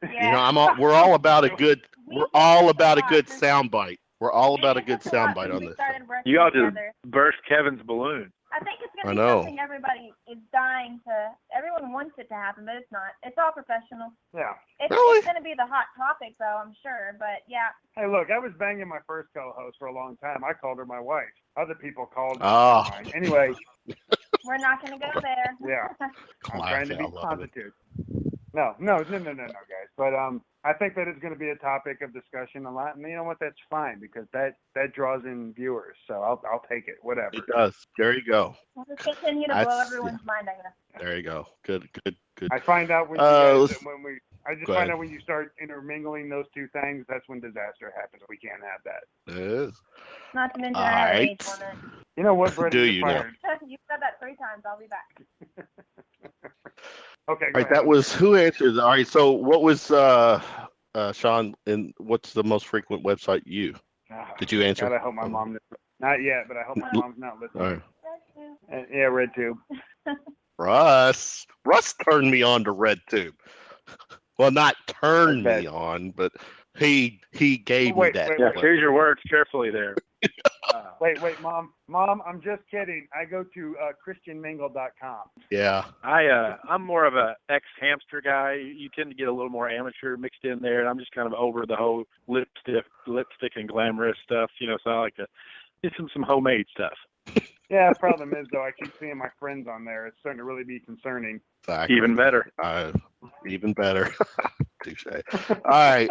Yeah. We're all about a good. We're all about a good soundbite. We're all about a good soundbite on this. You all just burst Kevin's balloon. I think it's going to be something everybody is dying to. Everyone wants it to happen, but it's not. It's all professional. Yeah. It's going to be the hot topic, though, I'm sure. But yeah. Hey, look, I was banging my first co-host for a long time. I called her my wife. Other people called her mine. Anyway. We're not going to go there. Yeah. I'm trying to be positive. No, guys. But I think that it's going to be a topic of discussion a lot, and you know what? That's fine because that draws in viewers. So I'll take it. Whatever. It does. There you go. We'll just continue to blow everyone's mind, I guess. There you go. Good. I find out when find out when you start intermingling those two things, that's when disaster happens. We can't have that. It is. Not to mention I have an age limit. You know what, Britta? You know? You've said that 3 times. I'll be back. Okay. All right, that was who answered. All right, so what was Sean? And what's the most frequent website did you answer? God, I hope my mom. Not yet, but I hope my mom's not listening. All right. Yeah, RedTube. Russ turned me on to RedTube. Well, not turned me on, but he gave me that. Yeah, here's your words carefully there. Wait, Mom, I'm just kidding. I go to christianmingle.com. Yeah. I'm more of a ex-hamster guy. You tend to get a little more amateur mixed in there, and I'm just kind of over the whole lipstick and glamorous stuff, so I like to get some homemade stuff. Yeah, the problem is, though, I keep seeing my friends on there. It's starting to really be concerning. Exactly. Even better. Even better. Touche. All right.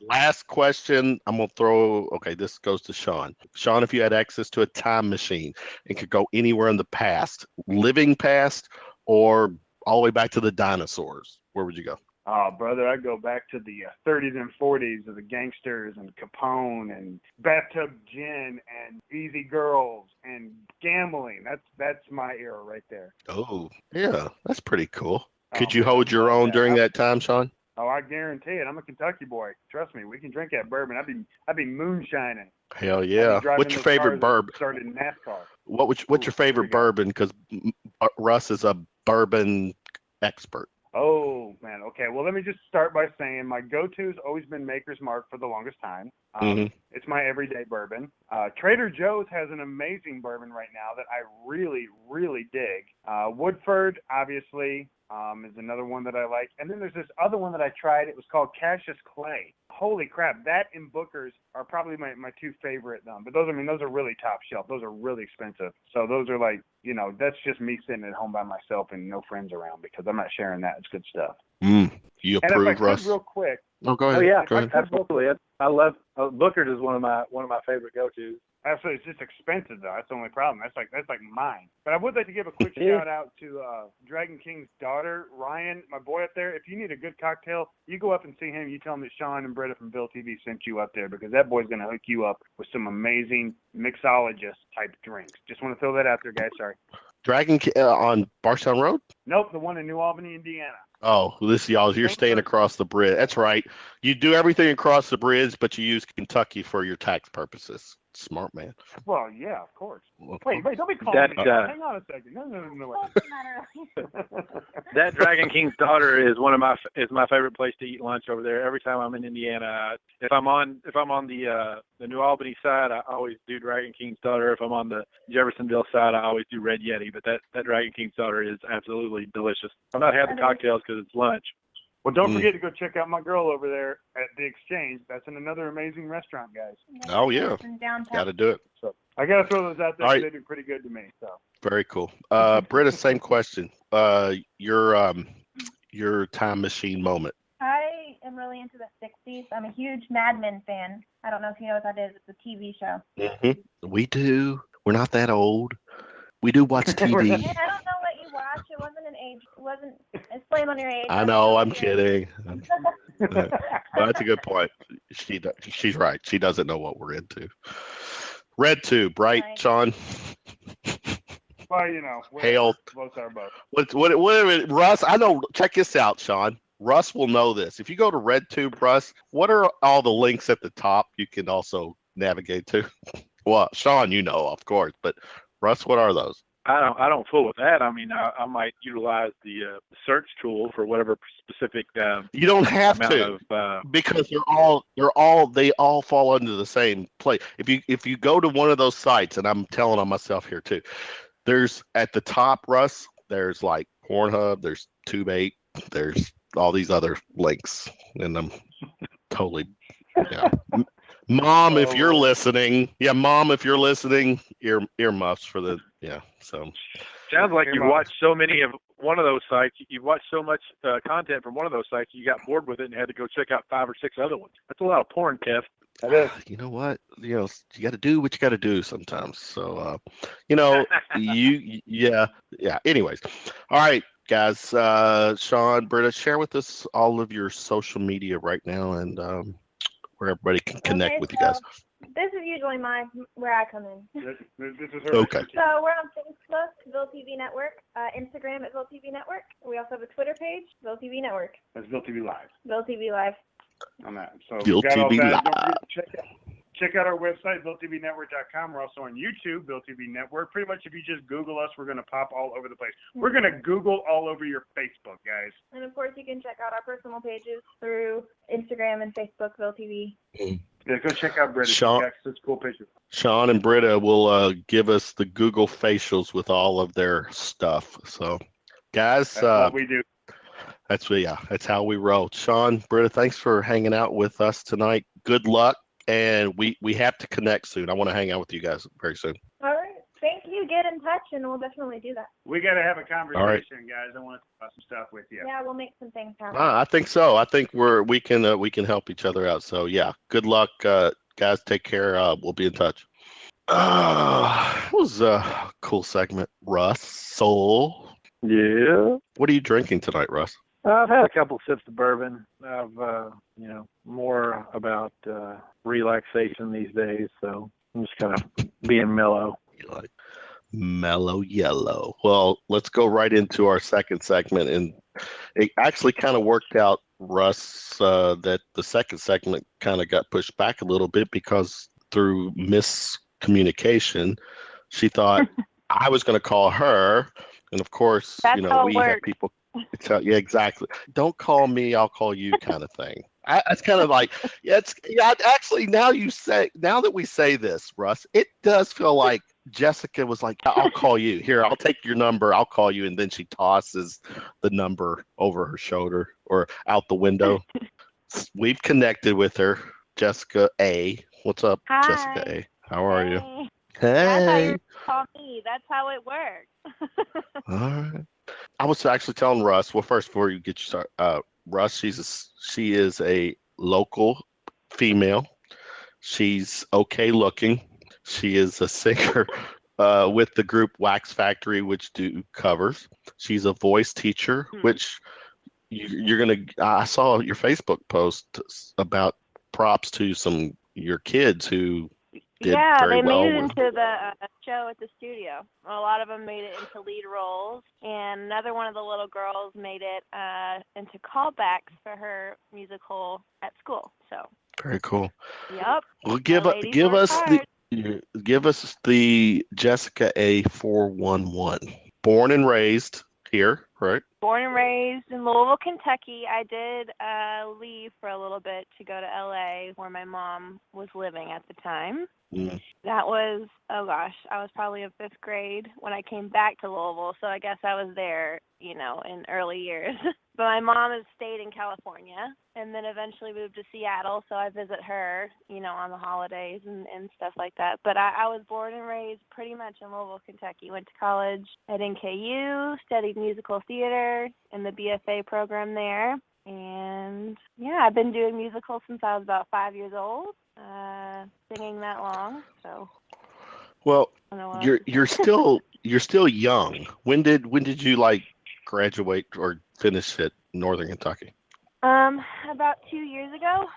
Last question. I'm going to throw, this goes to Sean. Sean, if you had access to a time machine and could go anywhere in the past, living past or all the way back to the dinosaurs, where would you go? Oh, brother, I'd go back to the 30s and 40s of the gangsters and Capone and bathtub gin and easy girls and gambling. That's my era right there. Oh, yeah, that's pretty cool. Could you hold your own during that time, Sean? Oh, I guarantee it. I'm a Kentucky boy. Trust me, we can drink that bourbon. I'd be moonshining. Hell yeah! What's your favorite bourbon? Started in NASCAR. What's your favorite bourbon? Because Russ is a bourbon expert. Oh, man. Okay. Well, let me just start by saying my go-to's always been Maker's Mark for the longest time. It's my everyday bourbon. Trader Joe's has an amazing bourbon right now that I really, really dig. Woodford, obviously, is another one that I like. And then there's this other one that I tried. It was called Cassius Clay. Holy crap. That and Booker's are probably my two favorite. But those are really top shelf. Those are really expensive. So those are like, that's just me sitting at home by myself and no friends around because I'm not sharing that. It's good stuff. You approve, and if I Russ? could real quick. Oh, go ahead. Oh, yeah, go ahead. Absolutely. I love Booker's is one of my favorite go-tos. Absolutely, it's just expensive though. That's the only problem. That's like mine. But I would like to give a quick shout out to Dragon King's daughter, Ryan, my boy up there. If you need a good cocktail, you go up and see him. You tell him that Sean and Britta from Ville TV sent you up there, because that boy's gonna hook you up with some amazing mixologist type drinks. Just want to throw that out there, guys. Sorry. Dragon on Barstown Road? Nope, the one in New Albany, Indiana. Oh, this y'all, you're staying across the bridge. That's right. You do everything across the bridge, but you use Kentucky for your tax purposes. Smart man. Well, yeah, of course. Wait, don't be calling me. Hang on a second. No. That Dragon King's daughter is my favorite place to eat lunch over there. Every time I'm in Indiana, if I'm on the New Albany side, I always do Dragon King's daughter. If I'm on the Jeffersonville side, I always do Red Yeti. But that Dragon King's daughter is absolutely delicious. I'm not having the cocktails because it's lunch. Well, don't forget to go check out my girl over there at the Exchange. That's another amazing restaurant, guys. Oh, yeah. Got to do it. So I got to throw those out there. Right. They do pretty good to me. So very cool. Britta, same question. Your time machine moment. I am really into the 60s. I'm a huge Mad Men fan. I don't know if you know what that is. It's a TV show. Mm-hmm. We do. We're not that old. We do watch TV. I don't know what you watch. It wasn't an age. It wasn't. It's blame on your age. I know. I'm kidding. But that's a good point. She's right. She doesn't know what we're into. Red Tube, right, Sean? Well, you know. Hale. Both are both. What, Russ, I know. Check this out, Sean. Russ will know this. If you go to Red Tube, Russ, what are all the links at the top you can also navigate to? Well, Sean, you know, of course, but Russ, what are those? I don't fool with that. I mean, I might utilize the search tool for whatever specific. You don't have to, because they all fall under the same place. If you go to one of those sites, and I'm telling on myself here too, there's at the top, Russ. There's like Pornhub. There's Tube8. There's all these other links, and I'm totally. Yeah. Mom, if you're listening, earmuffs for the, so. Sounds like you've watched so many of one of those sites. You've watched so much content from one of those sites, you got bored with it and had to go check out 5 or 6 other ones. That's a lot of porn, Kev. That is. You know what? You got to do what you got to do sometimes. So, anyways. All right, guys. Sean, Britta, share with us all of your social media right now and where everybody can connect with you guys. This is usually where I come in. This is her. Okay. So we're on Facebook, Ville TV Network, Instagram at Ville TV Network. We also have a Twitter page, Ville TV Network. That's Ville TV Live. Ville TV Live. On that. So Ville TV Live. Don't forget to check out our website, VilleTVNetwork.com. We're also on YouTube, Ville TV Network. Pretty much if you just Google us, we're going to pop all over the place. We're going to Google all over your Facebook, guys. And, of course, you can check out our personal pages through Instagram and Facebook, Ville TV. Yeah, go check out Britta. Sean, such cool pictures. Sean and Britta will give us the Google facials with all of their stuff. So, guys. That's what we do. That's how we roll. Sean, Britta, thanks for hanging out with us tonight. Good luck. And we have to connect soon. I want to hang out with you guys very soon. All right. Thank you. Get in touch, and we'll definitely do that. We got to have a conversation, guys. I want to talk about some stuff with you. Yeah, we'll make some things happen. I think so. I think we can help each other out. So yeah, good luck, guys. Take care. We'll be in touch. It was a cool segment, Russ. Soul. Yeah. What are you drinking tonight, Russ? I've had a couple sips of bourbon. I've more about relaxation these days, so I'm just kind of being mellow. You like mellow yellow. Well, let's go right into our second segment, and it actually kind of worked out, Russ, that the second segment kind of got pushed back a little bit because through miscommunication, she thought I was going to call her, and of course, we have people. Yeah, exactly. Don't call me, I'll call you, kind of thing. It's kind of like, actually, now that we say this, Russ, it does feel like Jessica was like, I'll call you. Here, I'll take your number, I'll call you, and then she tosses the number over her shoulder or out the window. We've connected with her, Jessica A. What's up, Hi. Jessica A? How are you? Hey. That's how Hey. you call me. That's how it works. All right. I was actually telling Russ. Well, first, before you get your start, Russ, she is a local female. She's okay looking. She is a singer with the group Wax Factory, which do covers. She's a voice teacher, which you're gonna. I saw your Facebook post about props to your kids who did very they well. made it into the show at the studio. A lot of them made it into lead roles, and another one of the little girls made it into callbacks for her musical at school. So very cool. Yep. Well, give us the Jessica A411. Born and raised here, right? Born and raised in Louisville, Kentucky. I did leave for a little bit to go to LA where my mom was living at the time. That was, I was probably in 5th grade when I came back to Louisville, so I guess I was there, in early years. But my mom has stayed in California and then eventually moved to Seattle, so I visit her, on the holidays and stuff like that. But I was born and raised pretty much in Louisville, Kentucky. Went to college at NKU, studied musical theater in the BFA program there. And, I've been doing musicals since I was about 5 years old. Singing that long, so. Well, you're still young. When did you graduate or finish at Northern Kentucky? About 2 years ago.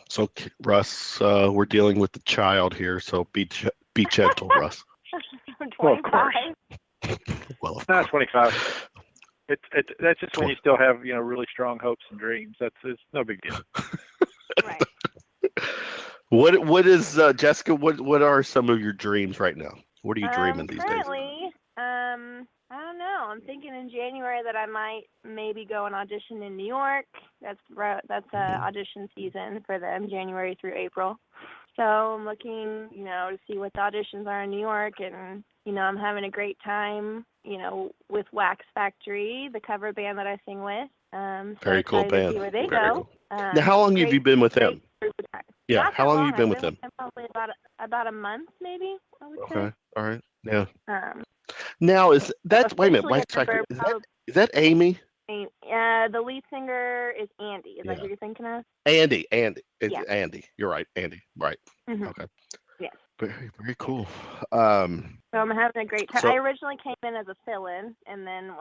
So Russ, we're dealing with the child here, so be gentle, Russ. I'm 25. Well, not 25. That's just when you still have really strong hopes and dreams. It's no big deal. Right. What is Jessica? What are some of your dreams right now? What are you dreaming these days? Currently, I don't know. I'm thinking in January that I might maybe go and audition in New York. That's audition season for them, January through April. So I'm looking, to see what the auditions are in New York, and I'm having a great time, with Wax Factory, the cover band that I sing with. Very cool band. See where they Very go. Cool. Now, how long have you been with them? Yeah, Not how long have you been I've with them? Probably about a month, maybe. I would Okay, say. all right, yeah. Now is that wait a minute? Wax Factory. Is that Amy? The lead singer is Andy. Is that who you're thinking of? Andy. It's Yeah. Andy. You're right, Andy. Right. Mm-hmm. Okay. Yes. Very, very cool. So I'm having a great time. So- I originally came in as a fill-in, and then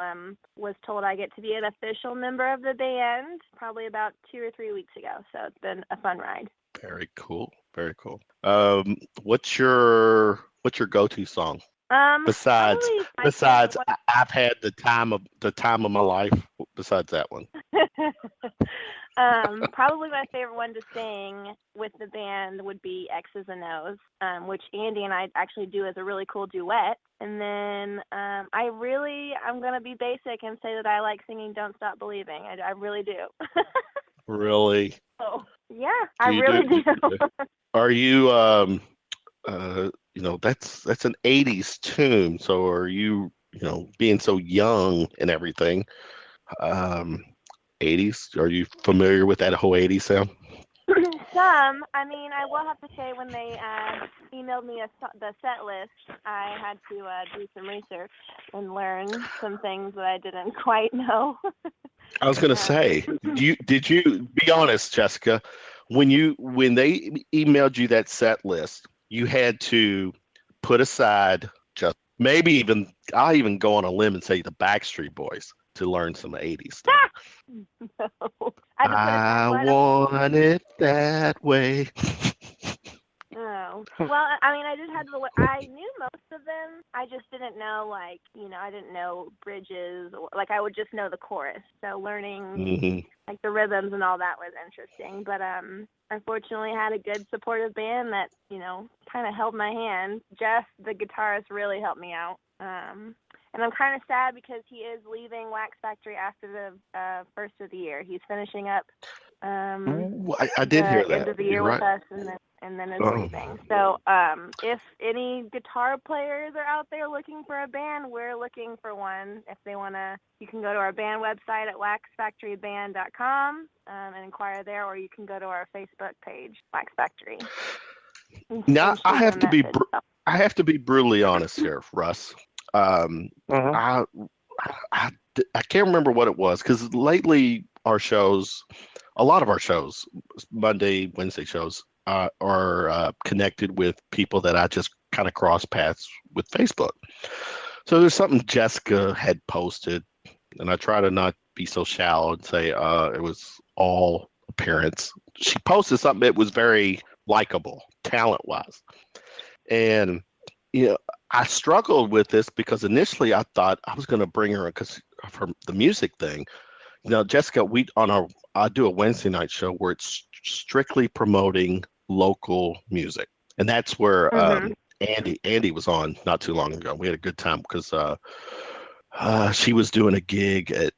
was told I get to be an official member of the band probably about 2 or 3 weeks ago. So it's been a fun ride. Very cool. Very cool. What's your go-to song? Besides, I've had the time of my life. Besides that one. Probably my favorite one to sing with the band would be X's and O's, which Andy and I actually do as a really cool duet. And then I'm going to be basic and say that I like singing Don't Stop Believing. I really do. Really? Oh, yeah, I really do. Are you, that's an 80s tune. So are you, being so young and everything, 80s, are you familiar with that whole 80s sound? Some. I mean, I will have to say when they emailed me the set list, I had to do some research and learn some things that I didn't quite know. I was going to say, did you be honest, Jessica, when they emailed you that set list, you had to put aside just maybe I'll even go on a limb and say the Backstreet Boys to learn some 80s stuff. No. I want it that way. Oh. Well, I mean, I knew most of them. I just didn't know, I didn't know bridges. I would just know the chorus. So learning, the rhythms and all that was interesting. But unfortunately, I had a good supportive band that, kind of held my hand. Jeff, the guitarist, really helped me out. And I'm kind of sad because he is leaving Wax Factory after the first of the year. He's finishing up I did hear that. End of the year with us, and then is leaving. So if any guitar players are out there looking for a band, we're looking for one. If they want to, you can go to our band website at waxfactoryband.com and inquire there, or you can go to our Facebook page, Wax Factory. Now I have to be brutally honest here, Russ. I can't remember what it was because lately a lot of our shows, Monday, Wednesday shows, are connected with people that I just kind of cross paths with Facebook. So there's something Jessica had posted, and I try to not be so shallow and say it was all appearance. She posted something that was very likable, talent-wise. And, I struggled with this because initially I thought I was going to bring her because for the music thing. Jessica, I do a Wednesday night show where it's strictly promoting local music. And that's where Andy was on not too long ago. We had a good time because she was doing a gig at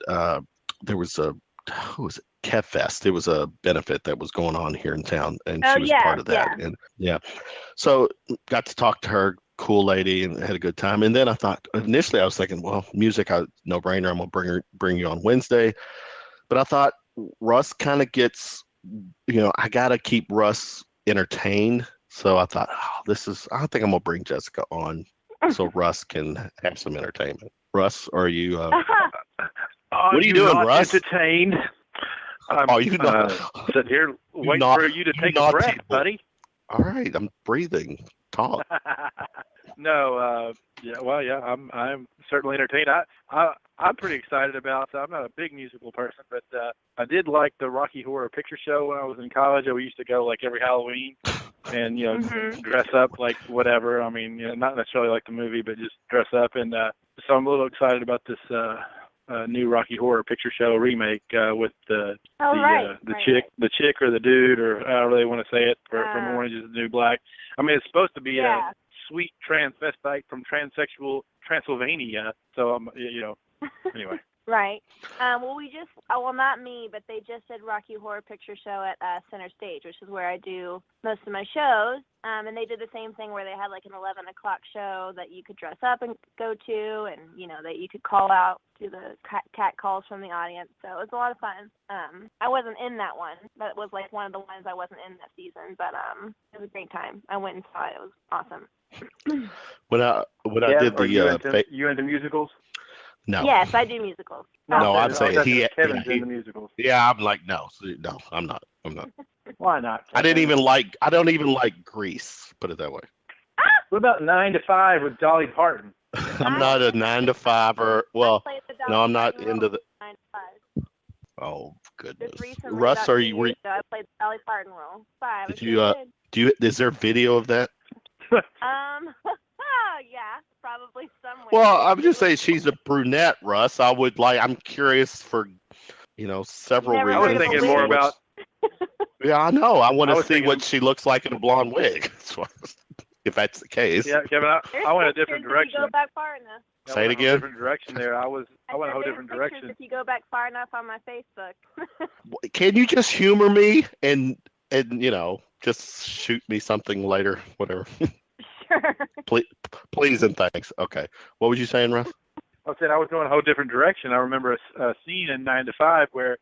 there was a who was it? Kev Fest. It was a benefit that was going on here in town, and she was part of that. Yeah. And so got to talk to her, cool lady, and had a good time. And then I thought initially I was thinking, well, music, no brainer. I'm gonna bring you on Wednesday. But I thought Russ kind of gets, I gotta keep Russ entertained. So I thought, I think I'm gonna bring Jessica on so Russ can have some entertainment. Russ, are you? What are you doing, Russ? Entertained. You not sitting here waiting for you to take a breath, buddy. All right, I'm breathing. Talk. No, I'm certainly entertained. I'm pretty excited about. I'm not a big musical person, but I did like the Rocky Horror Picture Show when I was in college. We used to go like every Halloween, and dress up like whatever. I mean, not necessarily like the movie, but just dress up. And so I'm a little excited about this new Rocky Horror Picture Show remake with the chick or the dude, or however they want to say it, from Orange is the New Black. I mean, it's supposed to be a sweet transvestite from transsexual Transylvania. So anyway. Right. Well, not me, but they just did Rocky Horror Picture Show at Center Stage, which is where I do most of my shows. And they did the same thing where they had like an 11 o'clock show that you could dress up and go to, and, that you could call out to the cat calls from the audience. So it was a lot of fun. I wasn't in that one. That was like one of the ones I wasn't in that season, but it was a great time. I went and saw it. It was awesome. When I did the you into musicals? No. Yes, I do musicals. No, I'm saying Kevin's into musicals. Yeah, I'm like no, I'm not. Why not? I don't even like Grease. Put it that way. What about 9 to 5 with Dolly Parton? I'm not a 9 to 5 no, I'm not into the 9 to 5. Oh goodness, Russ, I played the Dolly Parton role. 5. Is there video of that? Yeah, probably somewhere. Well, I'm just saying she's a brunette, Russ. I'm curious for, several reasons. I was thinking more about. Yeah, I know. I want to see what she looks like in a blonde wig. If that's the case. Yeah, Kevin, I went a different direction. If you go back far enough. Say it again. Different direction there. I went a whole different direction. If you go back far enough on my Facebook. Can you just humor me and just shoot me something later, whatever. Sure. Please and thanks. Okay. What was you saying, Russ? I said I was going a whole different direction. I remember a scene in 9 to 5 where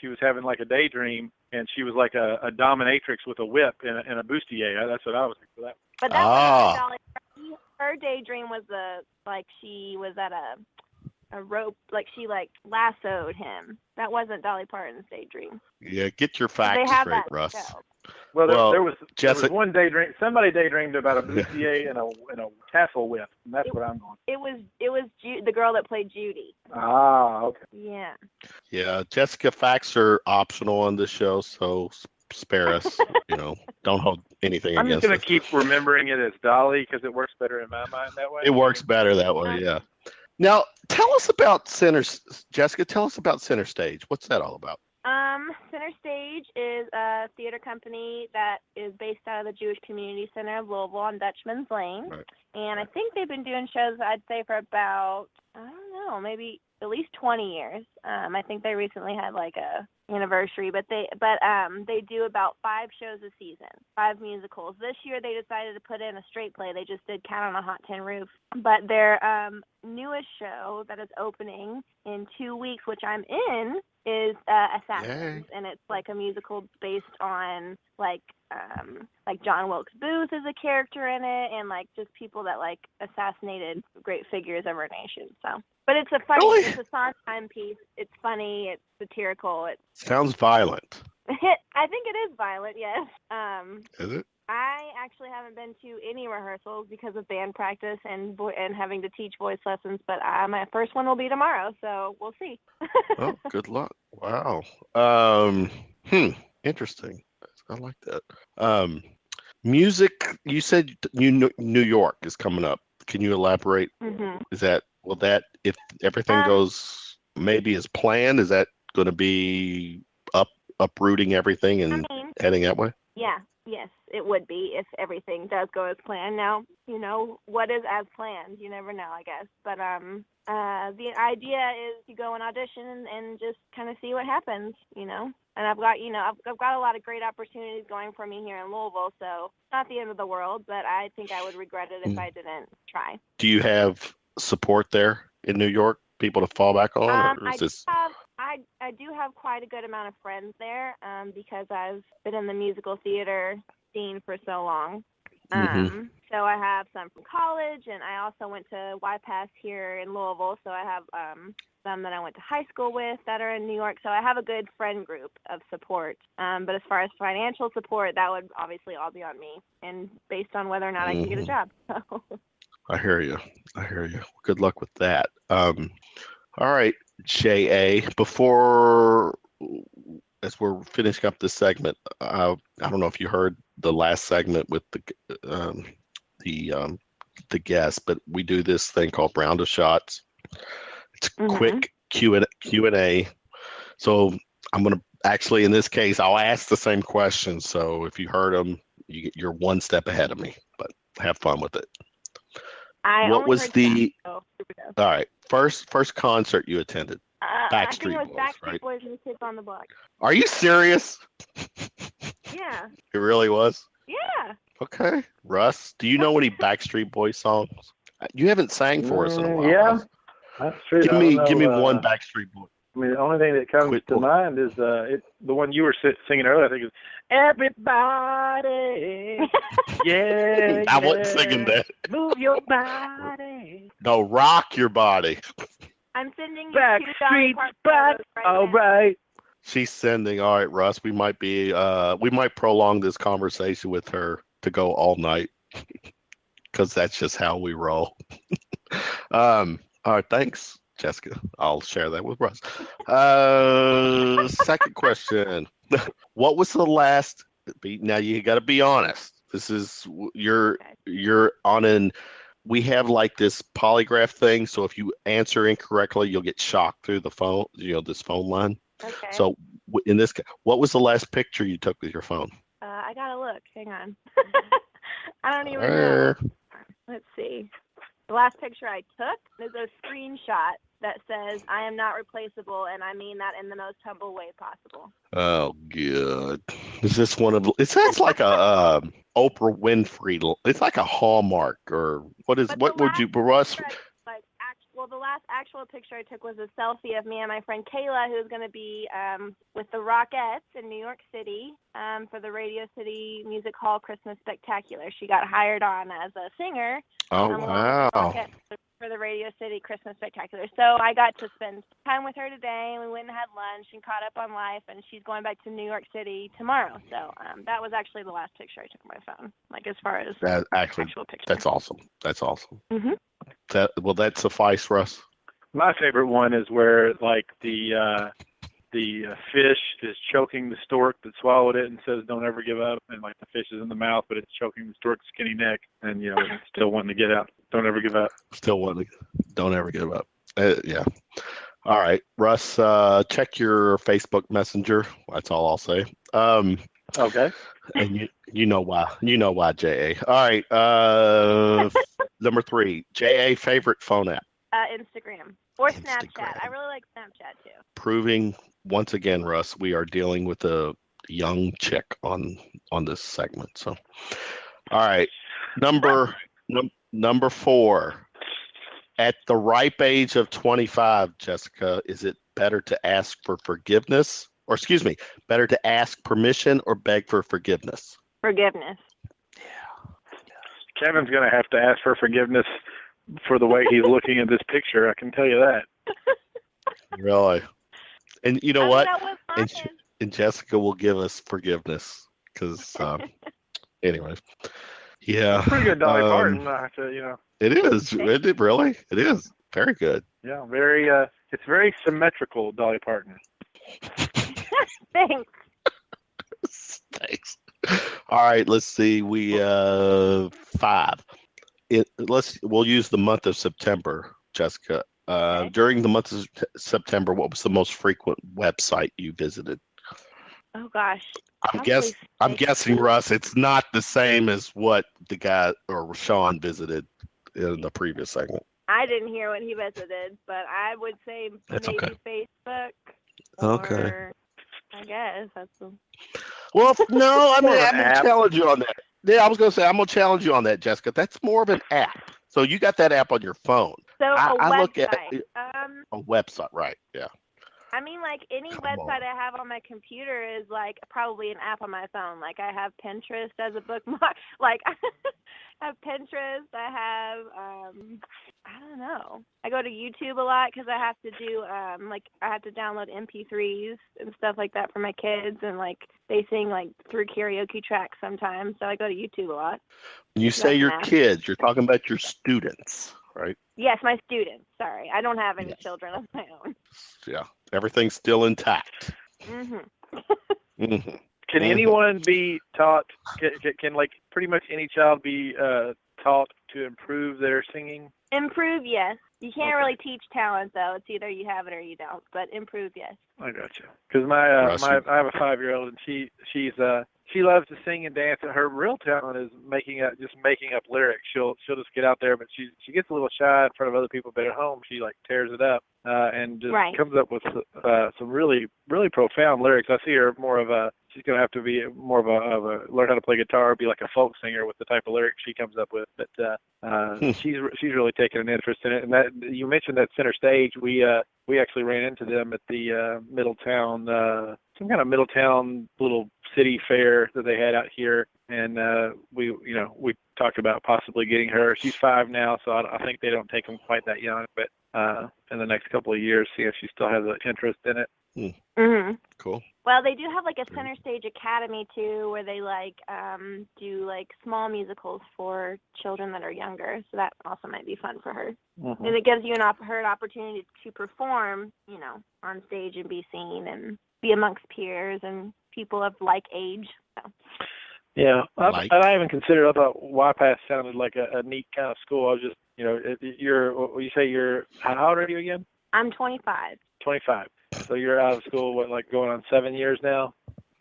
she was having like a daydream, and she was like a dominatrix with a whip and a bustier. That's what I was thinking for that. But that was Dolly. Her daydream was she was at a rope, like she lassoed him. That wasn't Dolly Parton's daydream. Yeah, get your facts straight, Russ. Show. Well, there was one daydream. Somebody daydreamed about a bustier and a tassel whip, and that's what I'm going. It was the girl that played Judy. Ah, okay. Yeah. Yeah, Jessica, facts are optional on this show, so spare us. Don't hold anything I'm against just going to keep remembering it as Dolly because it works better in my mind that way. It works better that way, yeah. Now, tell us about Jessica, tell us about Center Stage. What's that all about? Center Stage is a theater company that is based out of the Jewish Community Center of Louisville on Dutchman's Lane. Right. And I think they've been doing shows, I'd say, for about, maybe at least 20 years. I think they recently had like a anniversary, but they do about 5 shows a season, 5 musicals. This year they decided to put in a straight play. They just did Cat on a Hot Tin Roof. But their newest show that is opening in 2 weeks, which I'm in, is Assassins, and it's like a musical based on like John Wilkes Booth is a character in it, and like just people that like assassinated great figures of our nation. So, but it's a funny, it's a Sondheim piece. It's funny. It's satirical. It sounds violent. I think it is violent, yes. Is it? I actually haven't been to any rehearsals because of band practice and having to teach voice lessons, but my first one will be tomorrow, so we'll see. Oh, good luck. Wow. Interesting. I like that. Music, you said New York is coming up. Can you elaborate? Mm-hmm. If everything goes maybe as planned, is that going to be uprooting everything and heading that way? Yeah. Yes, it would be if everything does go as planned. Now, what is as planned? You never know, I guess. But the idea is to go and audition and just kind of see what happens, And I've got, I've got a lot of great opportunities going for me here in Louisville, so it's not the end of the world, but I think I would regret it if I didn't try. Do you have support there in New York? People to fall back on? Or is this... I do have quite a good amount of friends there because I've been in the musical theater scene for so long. So I have some from college, and I also went to YPAS here in Louisville, so I have some that I went to high school with that are in New York, so I have a good friend group of support. But as far as financial support, that would obviously all be on me, and based on whether or not I can get a job. I hear you. Good luck with that. All right, J.A., as we're finishing up this segment, I don't know if you heard the last segment with the guest, but we do this thing called Round of Shots. It's quick Q&A. So I'm going to actually, in this case, I'll ask the same question. So if you heard them, you're one step ahead of me, but have fun with it. What was all right, first concert you attended? Backstreet Boys, Backstreet right? Boys and the Kids on the Block. Are you serious? Yeah. It really was? Yeah. Okay. Russ, do you know any Backstreet Boys songs? You haven't sang for us in a while. Yeah, Russ. that's true. Give me one Backstreet Boy. I mean, the only thing that comes to mind is the one you were singing earlier. I think is everybody. Yeah, I wasn't singing that. Move your body. No, rock your body. I'm sending you Backstreet Boys. All right. She's sending. All right, Russ. We might prolong this conversation with her to go all night because that's just how we roll. All right, thanks, Jessica. I'll share that with Russ. Second question. What was the last? Now you got to be honest. This is you're on an. We have like this polygraph thing, so if you answer incorrectly, you'll get shocked through the phone. This phone line. Okay. So in this, what was the last picture you took with your phone? I gotta look. Hang on. I don't even know. Let's see. The last picture I took is a screenshot that says, "I am not replaceable," and I mean that in the most humble way possible. Oh, good. Is this one of? It's like a Oprah Winfrey. It's like a Hallmark, or what is? What would you, Russ? The last actual picture I took was a selfie of me and my friend Kayla, who's going to be with the Rockettes in New York City for the Radio City Music Hall Christmas Spectacular. She got hired on as a singer. Oh, wow. For the Radio City Christmas Spectacular. So I got to spend time with her today, and we went and had lunch and caught up on life, and she's going back to New York City tomorrow. So that was actually the last picture I took of my phone, like as far as actual picture. That's awesome. Mm-hmm. Will that suffice, Russ? My favorite one is where like the fish is choking the stork that swallowed it and says, "Don't ever give up," and like the fish is in the mouth, but it's choking the stork's skinny neck, and it's still wanting to get out. Don't ever give up. Don't ever give up. Yeah. All right, Russ. Check your Facebook Messenger. That's all I'll say. Okay. And you know why. You know why, J.A. All right. Number 3, J.A. favorite phone app. Instagram or Snapchat. I really like Snapchat too. Proving once again, Russ, we are dealing with a young chick on this segment. So, all right, number 4. At the ripe age of 25, Jessica, is it better to ask for forgiveness, or better to ask permission or beg for forgiveness? Forgiveness. Yeah. Kevin's gonna have to ask for forgiveness for the way he's looking at this picture. I can tell you that. Really. And you know what? That was and Jessica will give us forgiveness because, anyways, yeah. Pretty good Dolly Parton, I have to, It is. Isn't it really? It is. Very good. Yeah, very. It's very symmetrical, Dolly Parton. Thanks. Thanks. All right, let's see. We 5. We'll use the month of September, Jessica. Okay. During the month of September, what was the most frequent website you visited? Oh gosh. I'm guessing, Russ, it's not the same as what the guy or Sean visited in the previous segment. I didn't hear what he visited, but I would say maybe Facebook. Okay. Or, I guess that's the... Well, no, I'm going to challenge you on that. Yeah, I was going to say, I'm going to challenge you on that, Jessica. That's more of an app. So you got that app on your phone. So I look at a website, right? Yeah. I mean, like any website I have on my computer is like probably an app on my phone. Like I have Pinterest as a bookmark. Like I have Pinterest. I have I don't know. I go to YouTube a lot because I have to do like I have to download MP3s and stuff like that for my kids, and like they sing like through karaoke tracks sometimes. So I go to YouTube a lot. When you say your kids, you're talking about your students, right? Yes, my students. Sorry, I don't have any children of my own. Yeah, everything's still intact. Can anyone be taught? Can like pretty much any child be taught to improve their singing? Improve, yes. You can't really teach talent though. It's either you have it or you don't. But improve, yes. I got you. Because I have a 5-year-old and she loves to sing and dance, and her real talent is making up lyrics. She'll just get out there, but she gets a little shy in front of other people. But at home, she like tears it up and just comes up with some really really profound lyrics. I see her more of a. She's gonna have to be more of a learn how to play guitar, be like a folk singer with the type of lyrics she comes up with. But she's really taken an interest in it. And that you mentioned that Center Stage, we actually ran into them at the Middletown, some kind of Middletown little city fair that they had out here, and we talked about possibly getting her. She's 5 now, so I think they don't take them quite that young, but in the next couple of years, see if she still has an interest in it. Cool. Well, they do have like a Center Stage Academy too, where they like do like small musicals for children that are younger. So that also might be fun for her, and it gives you her an opportunity to perform, on stage and be seen and be amongst peers and people of like age. So. Yeah, I haven't considered. I thought YPass sounded like a neat kind of school. I was just, how old are you again? I'm 25. 25. So you're out of school, what, going on 7 years now?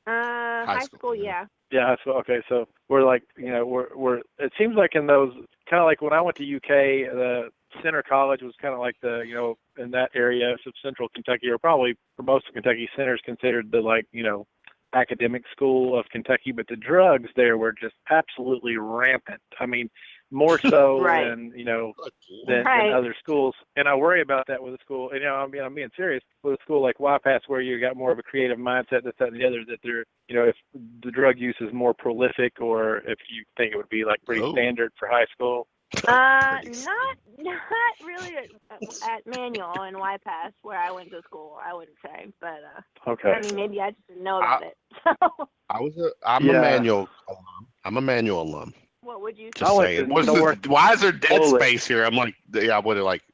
High school, yeah. Yeah, high school. Okay, so we're like, we're. It seems like in those, kind of like when I went to UK, the Center College was kind of like the, in that area of central Kentucky, or probably for most of Kentucky, Center's considered the academic school of Kentucky, but the drugs there were just absolutely rampant. I mean, more so than other schools. And I worry about that with a school. And I'm being serious with a school like YPass, where you got more of a creative mindset, this, that, and the other. That they're, if the drug use is more prolific, or if you think it would be like pretty standard for high school. Not really at Manual and YPass where I went to school, I wouldn't say, but okay. I mean, maybe I just didn't know about it. So. I'm a Manual alum. I'm a Manual alum. What would you say? Just saying. Why is there dead space here? I'm like,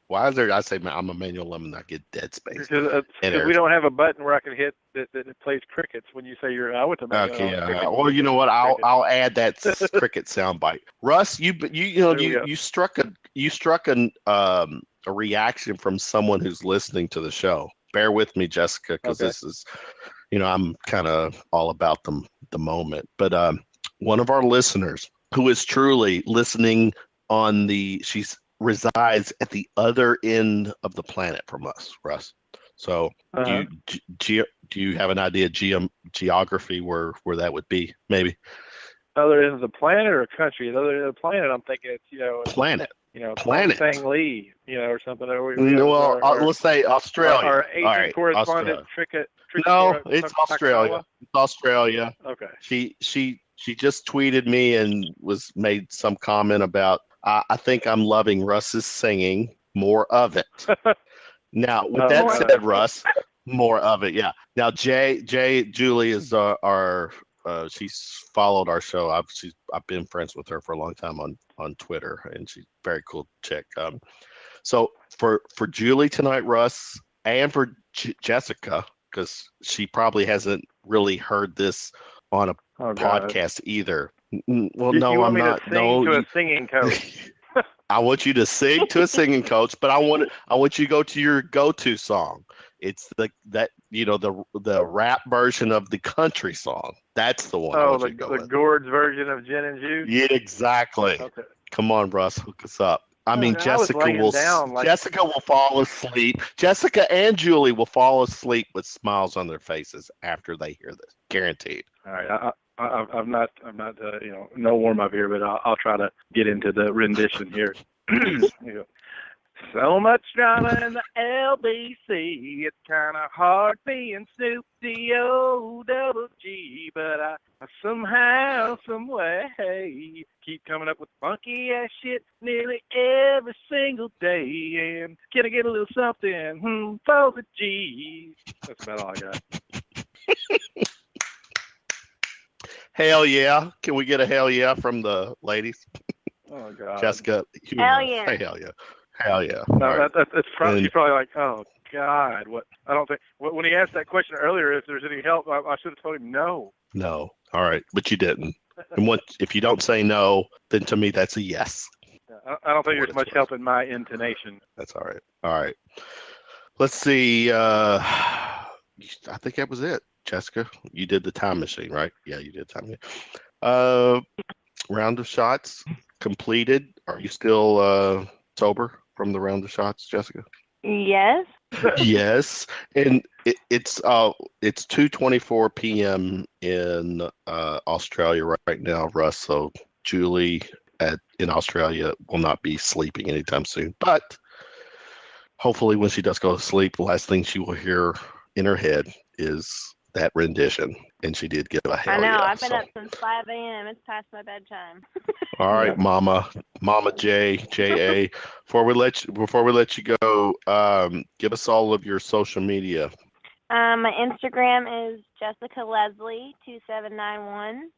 why is there? I say I'm a Manual alum and I get dead space. Because we don't have a button where I can hit that plays crickets when you say I went to Manual. Okay, yeah. Well, you know what? I'll add that cricket soundbite. Russ, you struck a reaction from someone who's listening to the show. Bear with me, Jessica, because this is, I'm kind of all about the moment. But one of our listeners, who is truly listening she resides at the other end of the planet from us, Russ. So do you have an idea geography where that would be, maybe? Other end of the planet or country? Other end of the planet, I'm thinking it's, planet. Planet. Sang Lee, or something. Let's say Australia. Our agent correspondent, No, it's Australia. It's Australia. Okay. She just tweeted me and made some comment about, I think I'm loving Russ's singing, more of it. Now, with that said, Russ, More of it, yeah. Now, Julie is our she's followed our show. I've been friends with her for a long time on Twitter, and she's a very cool chick. So for Julie tonight, Russ, and for Jessica, because she probably hasn't really heard this on a podcast either. Well, you no, want I'm me not. To sing to a singing coach. I want you to sing to a singing coach, but I want you to go to your go-to song. It's the rap version of the country song. That's the one. Oh, the Gord's version of Gin and Juice. Yeah, exactly. Okay. Come on, Russ, hook us up. I mean, Jessica will fall asleep. Jessica and Julie will fall asleep with smiles on their faces after they hear this. Guaranteed. All right. I'm not no warm up here, but I'll try to get into the rendition here. So much drama in the LBC, it's kind of hard being Snoop D-O-double-G, but I somehow, some way, keep coming up with funky ass shit nearly every single day, and can I get a little something for the G? That's about all I got. Hell yeah. Can we get a hell yeah from the ladies? Oh, God. Jessica. Hell yeah. Say hell yeah. Hell yeah. No, right. That's probably, you're probably like, oh, God. What? I don't think, when he asked that question earlier, if there's any help, I should have told him no. No. All right. But you didn't. And if you don't say no, then to me, that's a yes. I don't think there's much help in my intonation. That's all right. All right. Let's see. I think that was it. Jessica, you did the time machine, right? Yeah, you did time machine. Round of shots completed. Are you still sober from the round of shots, Jessica? Yes. Yes, and it's 2:24 p.m. in Australia right now, Russ. So Julie in Australia will not be sleeping anytime soon. But hopefully, when she does go to sleep, the last thing she will hear in her head is that rendition, and she did give a hell. I know. Yeah, I've been up since 5 a.m. It's past my bedtime. All right, Mama J.A. Before we let you go, give us all of your social media. My Instagram is Jessica Leslie 2791.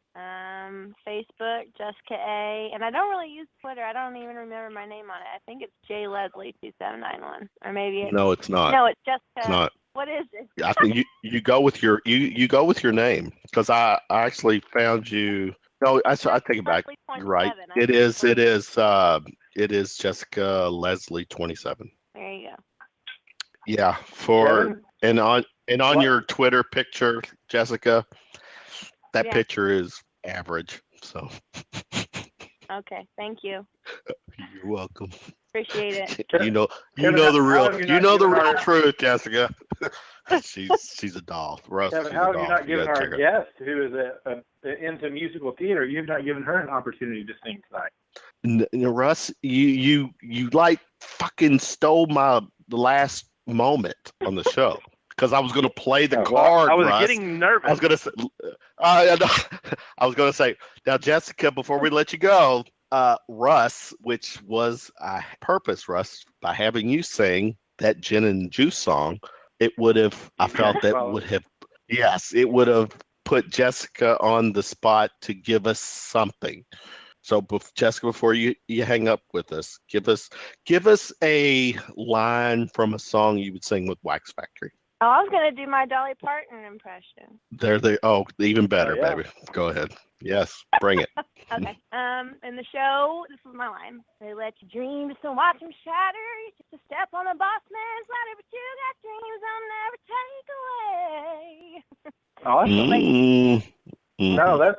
Facebook Jessica A. And I don't really use Twitter. I don't even remember my name on it. I think it's J Leslie 2791, or maybe it's no, it's not. No, it's Jessica. It's not. What is it? I think you go with your you go with your name, because I actually found you. No, I take it back. You're right. It is Jessica Leslie 27. There you go. Yeah, on your Twitter picture, Jessica, that picture is average. So. Okay, thank you. You're welcome. Appreciate it. You know the real truth, Jessica. she's a doll. Russ, Kevin, how have you not given our guest, who is into musical theater, you've not given her an opportunity to sing tonight? Russ, you like fucking stole the last moment on the show. Because I was going to play the card. I was Russ. Getting nervous. I was going to say, now, Jessica, before we let you go, Russ, which was purpose, Russ, by having you sing that Gin and Juice song, it would have put Jessica on the spot to give us something. So, Jessica, before you hang up with us, give us a line from a song you would sing with Wax Factory. Oh, I was going to do my Dolly Parton impression. Even better, baby. Go ahead. Yes, bring it. Okay. In the show, this is my line. They let you dream just to watch them shatter. You just a step on the boss man's ladder, but you got dreams I'll never take away. Oh, no, that's.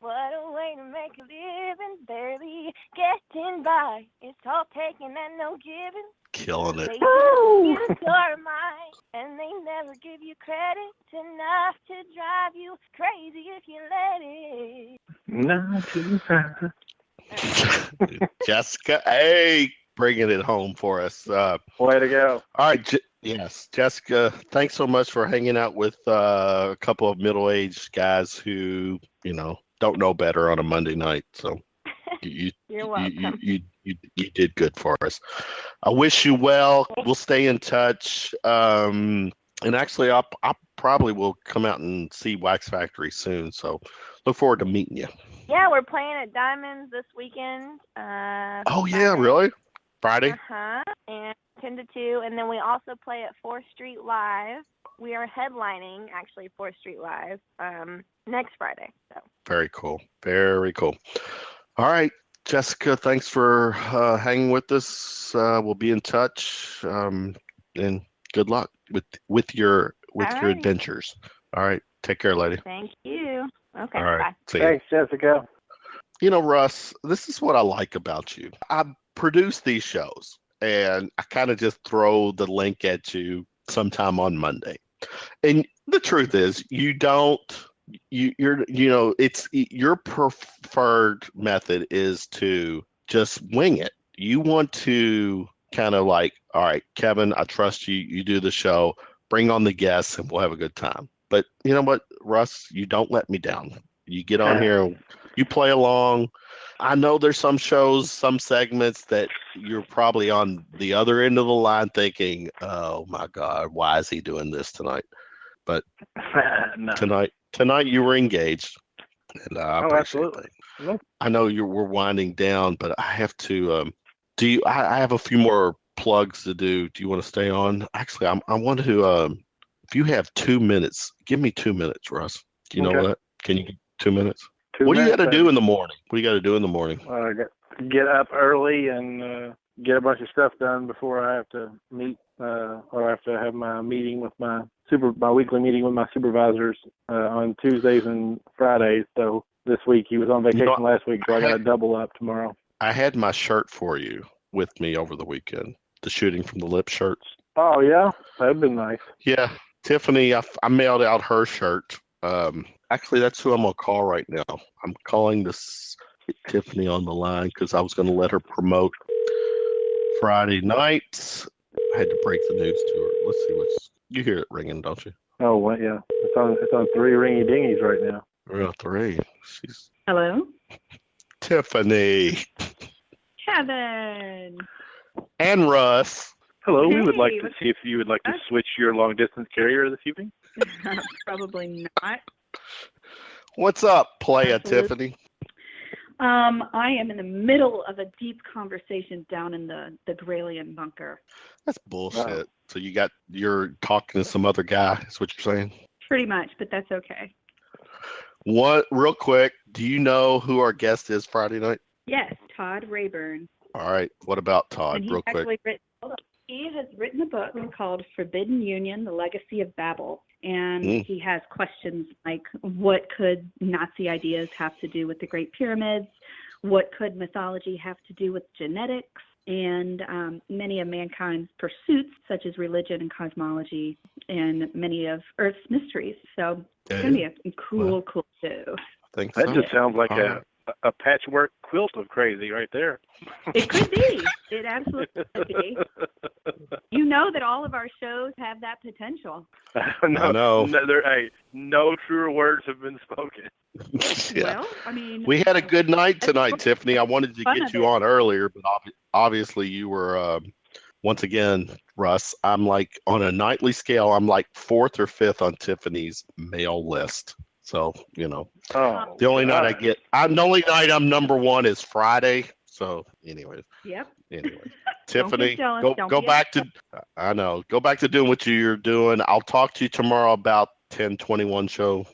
What a way to make a living, barely getting by. It's all taking and no giving. Killing it. And they never give you credit enough to drive you crazy if you let it. Not too fast. Jessica, hey, bringing it home for us. Way to go. All right. Yes, Jessica, thanks so much for hanging out with a couple of middle-aged guys who, don't know better on a Monday night. So You're welcome. You You did good for us. I wish you well. We'll stay in touch. And actually, I probably will come out and see Wax Factory soon. So look forward to meeting you. Yeah, we're playing at Diamonds this weekend. Oh, yeah, really? Friday? And 10 to 2. And then we also play at 4th Street Live. We are headlining, actually, 4th Street Live next Friday. So. Very cool. Very cool. All right, Jessica, thanks for hanging with us. We'll be in touch. And good luck with your adventures. All right. Take care, lady. Thank you. Okay. All right. Bye. Thanks, Jessica. You know, Russ, this is what I like about you. I produce these shows and I kind of just throw the link at you sometime on Monday. And the truth is it's your preferred method is to just wing it. You want to kind of like, all right, Kevin, I trust you. You do the show, bring on the guests and we'll have a good time. But you know what, Russ, you don't let me down. You get on here, you play along. I know there's some shows, some segments that you're probably on the other end of the line thinking, oh my God, why is he doing this tonight? But no. tonight you were engaged. And I appreciate absolutely. that. Nope. I know we're winding down, but I have to, I have a few more plugs to do. Do you want to stay on? Actually, I want to, if you have 2 minutes, give me 2 minutes, Russ. Do you know what? Can you give 2 minutes? What do you got to do in the morning? What do you got to do in the morning? Get up early and get a bunch of stuff done before I have to meet or I have to have my meeting with my weekly meeting with my supervisors on Tuesdays and Fridays. So this week he was on vacation last week, so I got to double up tomorrow. I had my shirt for you with me over the weekend. The Shooting from the Lip shirts. Oh yeah, that'd been nice. Yeah, Tiffany, I mailed out her shirt. Actually, that's who I'm gonna call right now. I'm calling Tiffany on the line because I was gonna let her promote Friday nights. I had to break the news to her. Let's see you hear it ringing, don't you? Oh well, yeah. It's on 3 ringy dingies right now. Real 3. Hello, Tiffany. Kevin. And Russ. Hello, Hey, we would like to see if you would like to switch your long distance carrier this evening. Probably not. What's up, playa Absolutely. Tiffany? I am in the middle of a deep conversation down in the Gralian bunker. That's bullshit. Wow. So you're talking to some other guy, is what you're saying? Pretty much, but that's okay. What, real quick, do you know who our guest is Friday night? Yes, Todd Rayburn. All right. What about Todd, real quick? He has written a book called Forbidden Union, The Legacy of Babel. And he has questions like, what could Nazi ideas have to do with the Great Pyramids? What could mythology have to do with genetics? And many of mankind's pursuits, such as religion and cosmology, and many of Earth's mysteries. So it's going to be a cool show. That just sounds like a patchwork quilt of crazy right there. It could be. It absolutely could be. You know that all of our shows have that potential. No truer words have been spoken. Yeah. Well, I mean, we had a good night tonight, Tiffany. I wanted to get you on earlier, but obviously you were, once again, Russ, I'm like on a nightly scale, I'm like 4th or 5th on Tiffany's mail list. So, the only night I'm number 1 is Friday. So, anyways. Yep. Anyway, Tiffany, go back to doing what you're doing. I'll talk to you tomorrow about 10:21 show.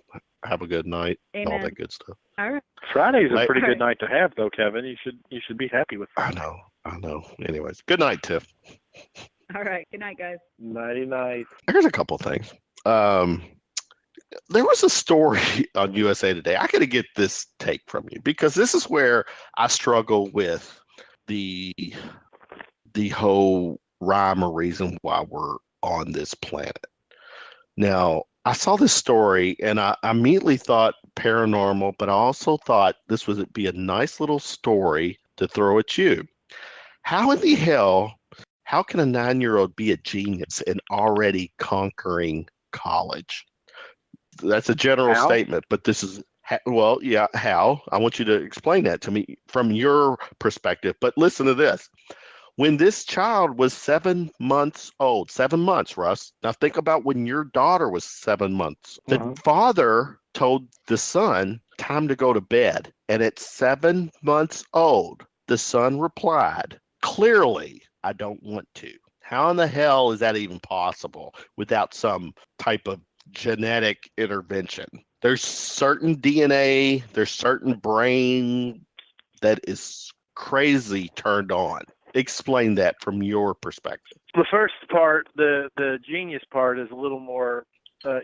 Have a good night. Amen. All that good stuff. All right. Friday's a pretty good night to have, though, Kevin. You should be happy with that. I know. Anyways, good night, Tiff. All right. Good night, guys. Nighty night. Here's a couple things. There was a story on USA Today. I got to get this take from you because this is where I struggle with the whole rhyme or reason why we're on this planet. Now, I saw this story and I immediately thought paranormal, but I also thought this would be a nice little story to throw at you. How in the hell, how can a 9-year-old be a genius and already conquering college? That's a general statement, but this is Well, yeah, how? I want you to explain that to me from your perspective. But listen to this. When this child was 7 months old, 7 months, Russ. Now think about when your daughter was 7 months. The father told the son, time to go to bed. And at 7 months old, the son replied, clearly, I don't want to. How in the hell is that even possible without some type of genetic intervention? There's certain DNA, there's certain brain that is crazy turned on. Explain that from your perspective. The first part, the genius part, is a little more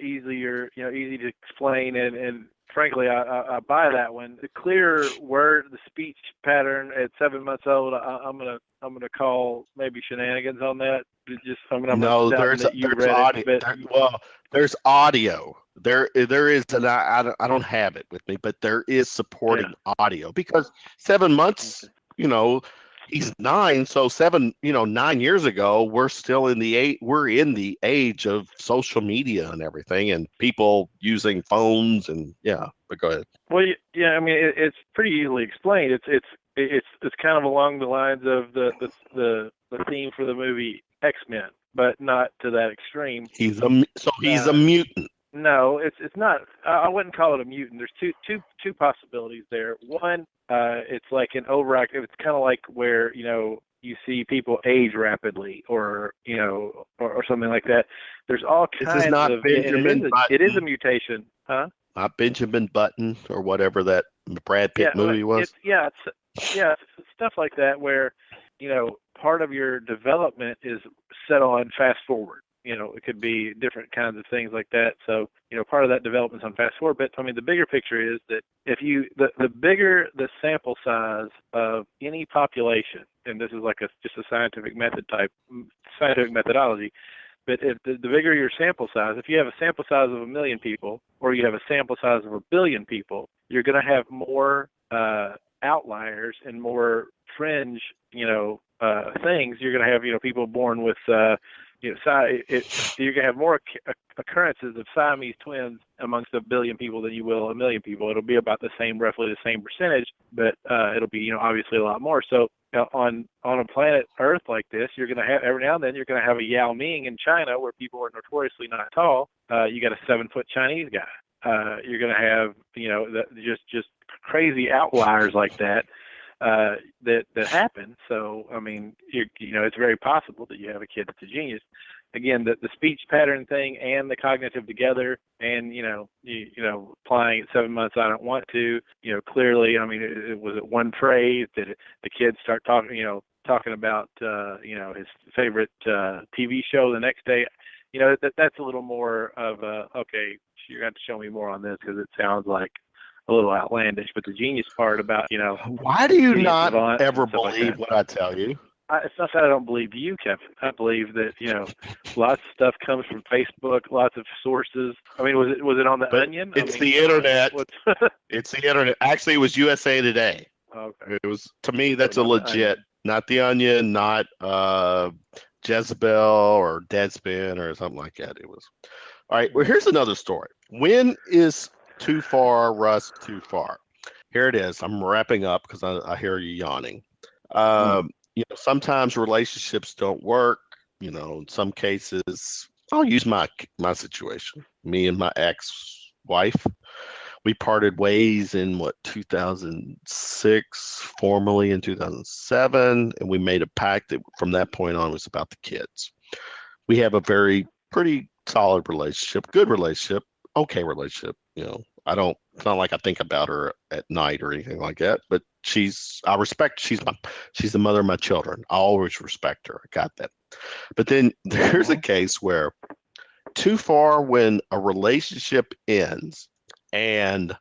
easy to explain, and frankly, I buy that one. The clear word, the speech pattern at 7 months old, I'm gonna call maybe shenanigans on that. No, there's audio. There's audio. There is, and I don't have it with me, but there is supporting audio because 7 months, he's 9, so 9 years ago, we're in the age of social media and everything, and people using phones and but go ahead. Well, yeah, I mean, it's pretty easily explained. It's kind of along the lines of the theme for the movie X-Men, but not to that extreme. He's a mutant. No, it's not. I wouldn't call it a mutant. There's two possibilities there. One, it's like an overactive. It's kind of like where you see people age rapidly, or or something like that. There's all kinds this is not of. Benjamin Button. It is a mutation, huh? Not Benjamin Button or whatever that Brad Pitt movie was. It's stuff like that where part of your development is set on fast forward. It could be different kinds of things like that. So, part of that development is on fast forward. But I mean, the bigger picture is that if the bigger the sample size of any population, and this is like just a scientific methodology, but if the bigger your sample size, if you have a sample size of 1 million people, or you have a sample size of 1 billion people, you're going to have more outliers and more fringe, things. You're going to have, people born with, you're going to have more occurrences of Siamese twins amongst 1 billion people than you will 1 million people. It'll be about roughly the same percentage, but it'll be, obviously a lot more. So on a planet Earth like this, you're going to have, every now and then, you're going to have a Yao Ming in China where people are notoriously not tall. You got a 7-foot Chinese guy. You're going to have, just crazy outliers like that. That happen. So, I mean, it's very possible that you have a kid that's a genius. Again, the speech pattern thing and the cognitive together, and applying at 7 months, I don't want to. Clearly, I mean, it was one phrase that the kids start talking about his favorite TV show the next day. That's a little more of okay. You're going to have to show me more on this because it sounds like a little outlandish. But the genius part about why do you not ever believe what I tell you? It's not that I don't believe you, Kevin. I believe that lots of stuff comes from Facebook, lots of sources. I mean, was it on the Onion? It's the internet. It's the internet. Actually, it was USA Today. Okay. It was, to me, that's a legit. Not the Onion, not Jezebel or Deadspin or something like that. It was. All right. Well, here's another story. When is too far, Russ, too far? Here it is. I'm wrapping up because I hear you yawning. Sometimes relationships don't work. In some cases, I'll use my situation. Me and my ex-wife, we parted ways in 2006, formally in 2007, and we made a pact that from that point on was about the kids. We have a pretty solid relationship, good relationship, okay relationship. It's not like I think about her at night or anything like that, but I respect, she's the mother of my children. I always respect her. I got that. But then there's a case where too far when a relationship ends, and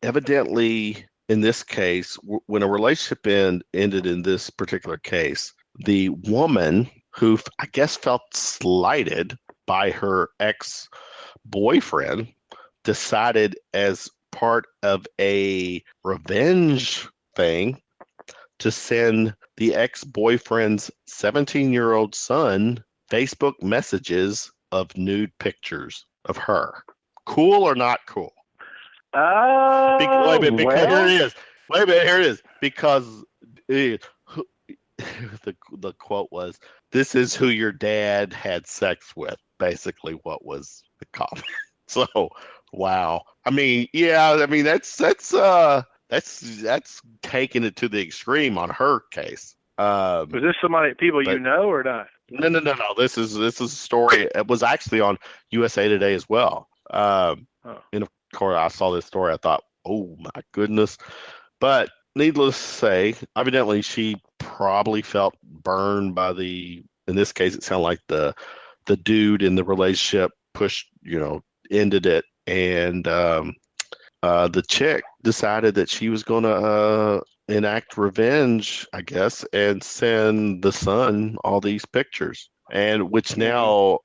evidently in this case, when a relationship ended in this particular case, the woman who I guess felt slighted by her ex-boyfriend decided as part of a revenge thing to send the ex-boyfriend's 17-year-old son Facebook messages of nude pictures of her. Cool or not cool? Wait a minute, because here it is. Wait a minute, here it is. Because the quote was, "This is who your dad had sex with." Basically, what was the comment? So, wow. I mean, yeah. I mean, that's taking it to the extreme on her case. Was this people you know or not? No. This is a story. It was actually on USA Today as well. And of course, I saw this story. I thought, oh my goodness. But needless to say, evidently she probably felt burned by in this case, it sounded like the dude in the relationship ended it. And the chick decided that she was going to enact revenge, I guess, and send the son all these pictures, and which now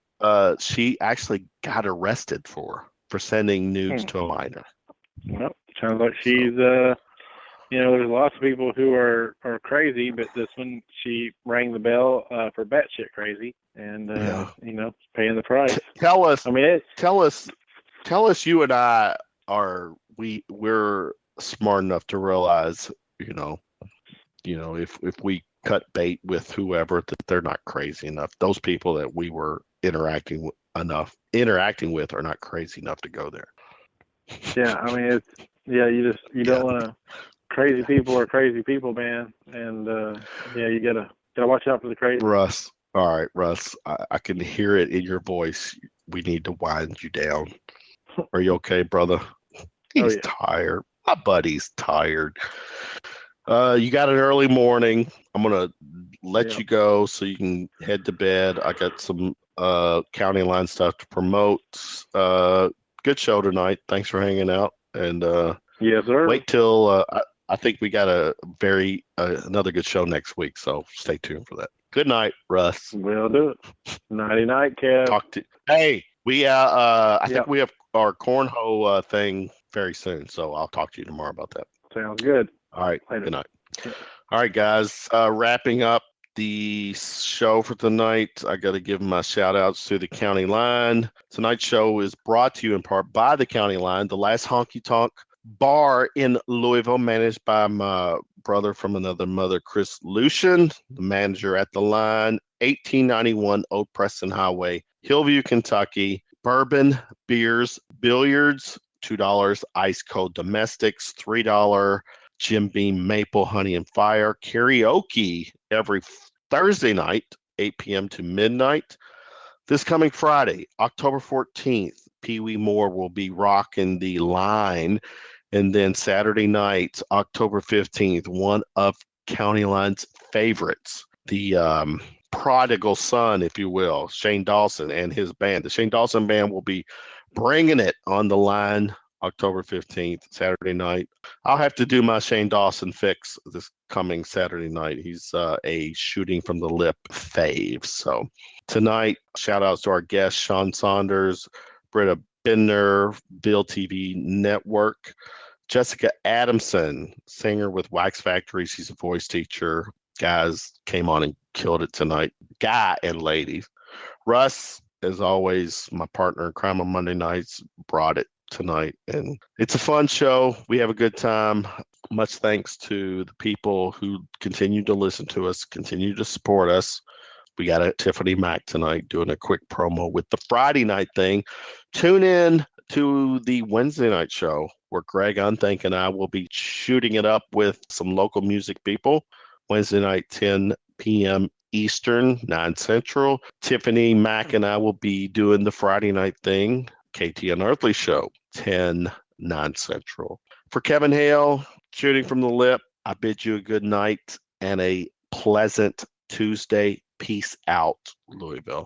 she actually got arrested for sending nudes to a minor. Well, sounds like she's there's lots of people who are crazy, but this one, she rang the bell for batshit crazy, and paying the price. Tell us, you and I we're smart enough to realize, if we cut bait with whoever, that they're not crazy enough. Those people that we were interacting with are not crazy enough to go there. Yeah, I mean, you don't want to. Crazy people are crazy people, man, and you gotta watch out for the crazy. Russ, all right, Russ, I can hear it in your voice. We need to wind you down. Are you okay, brother? He's tired. My buddy's tired. You got an early morning. I'm gonna let you go so you can head to bed. I got some county line stuff to promote. Good show tonight. Thanks for hanging out. And yes, sir. Wait till I think we got another good show next week. So stay tuned for that. Good night, Russ. We'll do it. Nighty night, Kev. Hey, we I think we have our cornhole thing very soon. So I'll talk to you tomorrow about that. Sounds good. All right. Later. Good night. All right, guys. Wrapping up the show for tonight, I got to give my shout outs to the County Line. Tonight's show is brought to you in part by the County Line, the last honky tonk bar in Louisville, managed by my brother from another mother, Chris Lucien, the manager at the Line, 1891 Old Preston Highway, Hillview, Kentucky. Bourbon, beers, billiards, $2, ice cold domestics, $3, Jim Beam Maple Honey and Fire, karaoke every Thursday night, 8 p.m. to midnight. This coming Friday, October 14th, Peewee Moore will be rocking the Line. And then Saturday night, October 15th, one of County Line's favorites, the prodigal son, if you will, Shane Dawson and his band. The Shane Dawson Band will be bringing it on the Line October 15th, Saturday night. I'll have to do my Shane Dawson fix this coming Saturday night. He's a shooting from the lip fave. So tonight, shout outs to our guests, Sean Saunders, Britta Bindner, Ville TV Network, Jessica Adamson, singer with Wax Factory. She's a voice teacher. Guys came on and killed it tonight. Guy and ladies. Russ, as always, my partner in crime on Monday nights, brought it tonight. And it's a fun show. We have a good time. Much thanks to the people who continue to listen to us, continue to support us. We got a Tiffany Mac tonight doing a quick promo with the Friday night thing. Tune in to the Wednesday night show where Greg Unthank and I will be shooting it up with some local music people. Wednesday night, 10 p.m. Eastern, 9 Central. Tiffany Mac and I will be doing the Friday night thing, KT Uneathly show, 10, 9 Central. For Kevin Hale, shooting from the lip, I bid you a good night and a pleasant Tuesday. Peace out, Louisville.